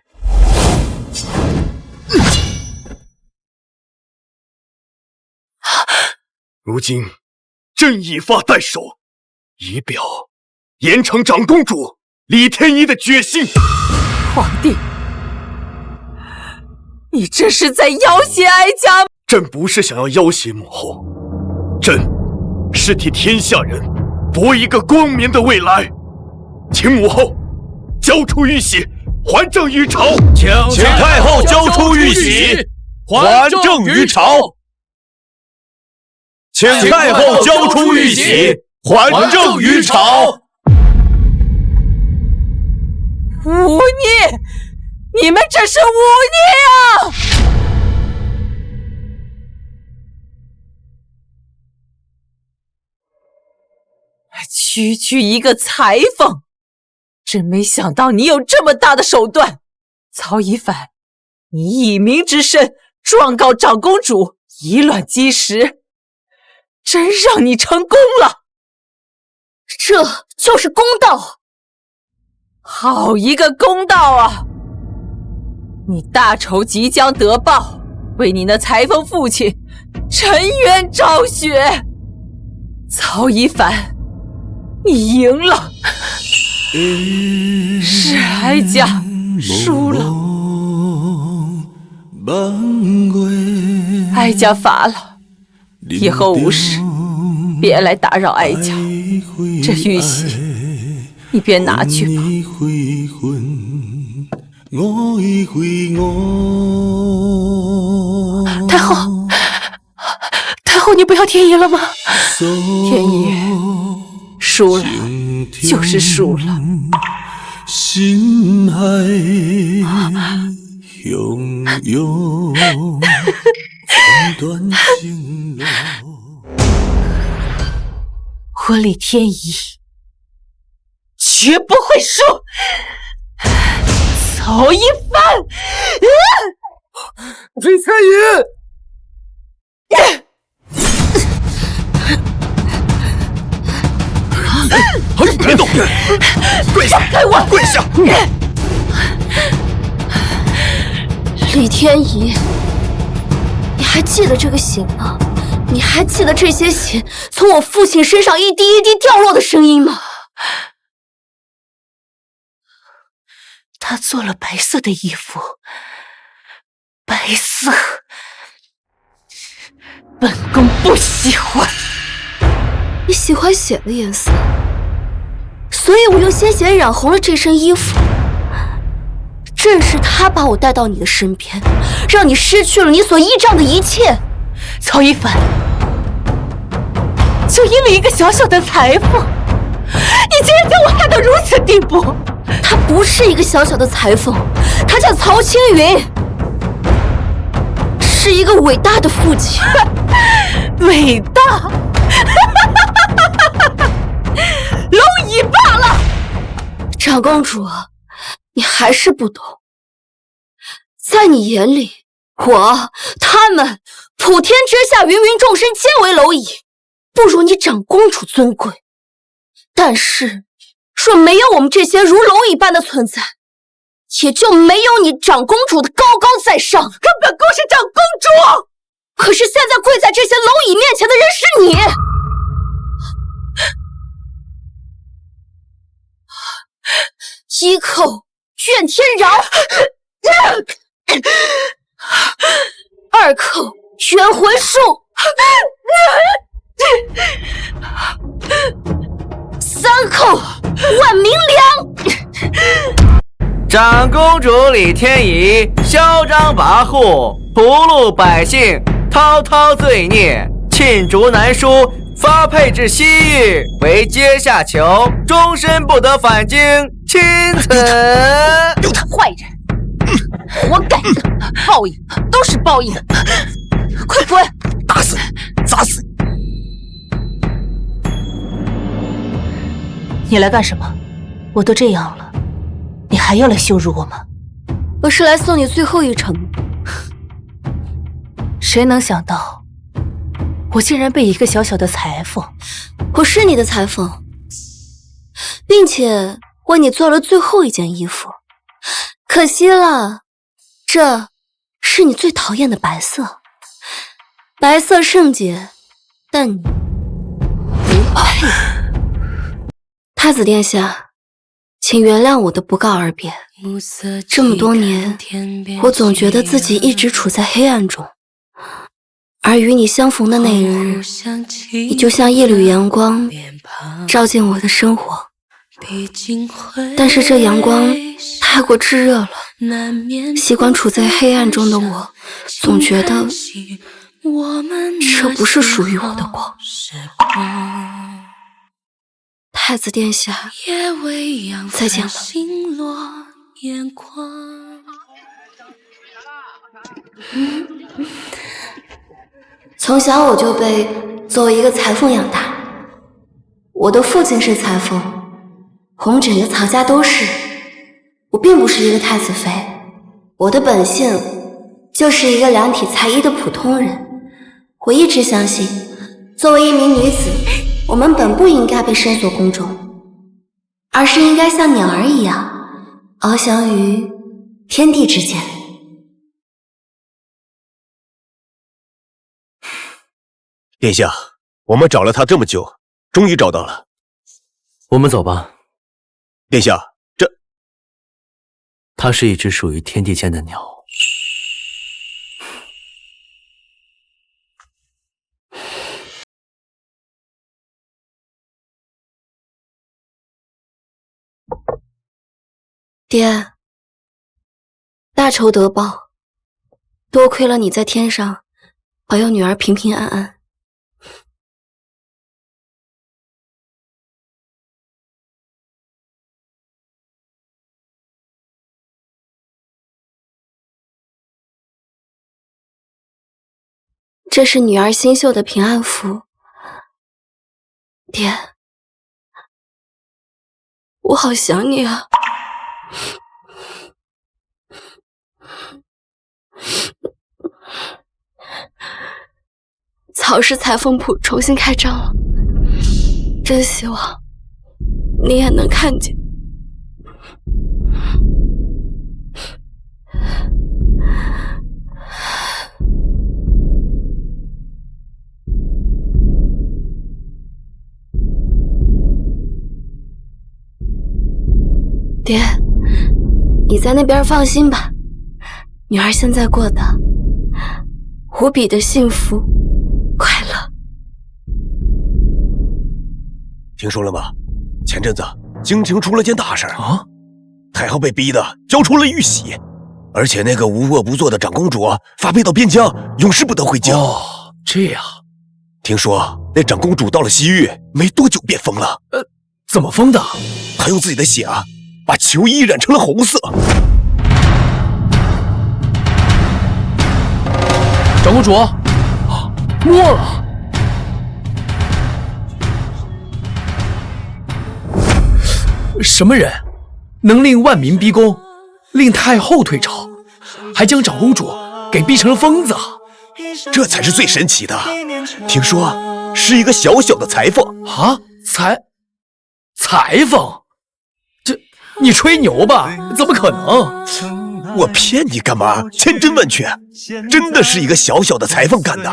如今，朕以发代首，以表严惩长公主李天一的决心。皇帝，你这是在要挟哀家？朕不是想要要挟母后，朕是替天下人搏一个光明的未来。请母后交出玉玺，还政于朝。请太后交出玉玺，还政于朝。请太后交出玉玺，还政于朝。忤逆！你们这是忤逆啊！区一个裁缝，真没想到你有这么大的手段。曹一凡，你以民之身状告长公主，以卵击石，真让你成功了。这就是公道。好一个公道啊！你大仇即将得报，为你那裁缝父亲沉冤昭雪。曹一凡，你赢了，是哀家输了。哀家罚了，以后无事别来打扰哀家。这玉玺你便拿去吧。太后，太后，你不要天仪了吗？天仪输了就是输了。心海汹涌，断情路。婚礼天仪绝不会输。曹一凡，李天仪。别动！跪下！放开我！跪下！李天仪，你还记得这个血吗？你还记得这些血从我父亲身上一滴一滴掉落的声音吗？他做了白色的衣服，白色，本宫不喜欢。你喜欢血的颜色，所以我用鲜血染红了这身衣服。正是他把我带到你的身边，让你失去了你所依仗的一切。曹一凡，就因为一个小小的裁缝，你竟然将我害到如此地步！他不是一个小小的裁缝，他叫曹青云，是一个伟大的父亲。伟大？蝼蚁罢了！长公主，你还是不懂，在你眼里，他们普天之下芸芸众生皆为蝼蚁，不如你长公主尊贵。但是若没有我们这些如蝼蚁般的存在，也就没有你长公主的高高在上。可本宫是长公主，可是现在跪在这些蝼蚁面前的人是你。一叩怨天饶，二叩冤魂术，三叩万民粮。长公主李天仪嚣张跋扈，不戮百姓，滔滔罪孽，罄竹难书，发配至西域为阶下囚，终身不得返京。钦此。丢他！坏人，我改了，报应都是报应，快滚！打死你，砸死你！你来干什么？我都这样了，你还要来羞辱我吗？我是来送你最后一程。谁能想到，我竟然被一个小小的裁缝……我是你的裁缝，并且为你做了最后一件衣服，可惜了，这是你最讨厌的白色，白色圣洁，但你不配。太子殿下，请原谅我的不告而别。这么多年，我总觉得自己一直处在黑暗中，而与你相逢的那一日，你就像一缕阳光，照进我的生活。但是这阳光太过炙热了，习惯处在黑暗中的我，总觉得这不是属于我的光。太子殿下，再见了。从小我就被作为一个裁缝养大，我的父亲是裁缝，我们整个曹家都是。我并不是一个太子妃，我的本性就是一个量体裁衣的普通人。我一直相信，作为一名女子，我们本不应该被深锁宫中，而是应该像鸟儿一样翱翔于天地之间。殿下，我们找了他这么久，终于找到了。我们走吧。殿下，它是一只属于天地间的鸟。爹，大仇得报，多亏了你在天上保佑女儿平平安安。这是女儿新绣的平安符，爹，我好想你啊。曹氏裁缝铺重新开张了，真希望你也能看见。爹，你在那边放心吧，女儿现在过得无比的幸福快乐。听说了吗？前阵子京廷出了件大事啊，太后被逼的交出了玉玺，而且那个无恶不作的长公主发配到边疆，永世不得回京。哦，这样。听说那长公主到了西域没多久便疯了。怎么疯的？她用自己的血把球衣染成了红色。长公主，没了。什么人能令万民逼宫，令太后退朝，还将长公主给逼成了疯子？这才是最神奇的。听说是一个小小的裁缝啊！裁缝？这你吹牛吧？怎么可能？我骗你干嘛？千真万确，真的是一个小小的裁缝干的。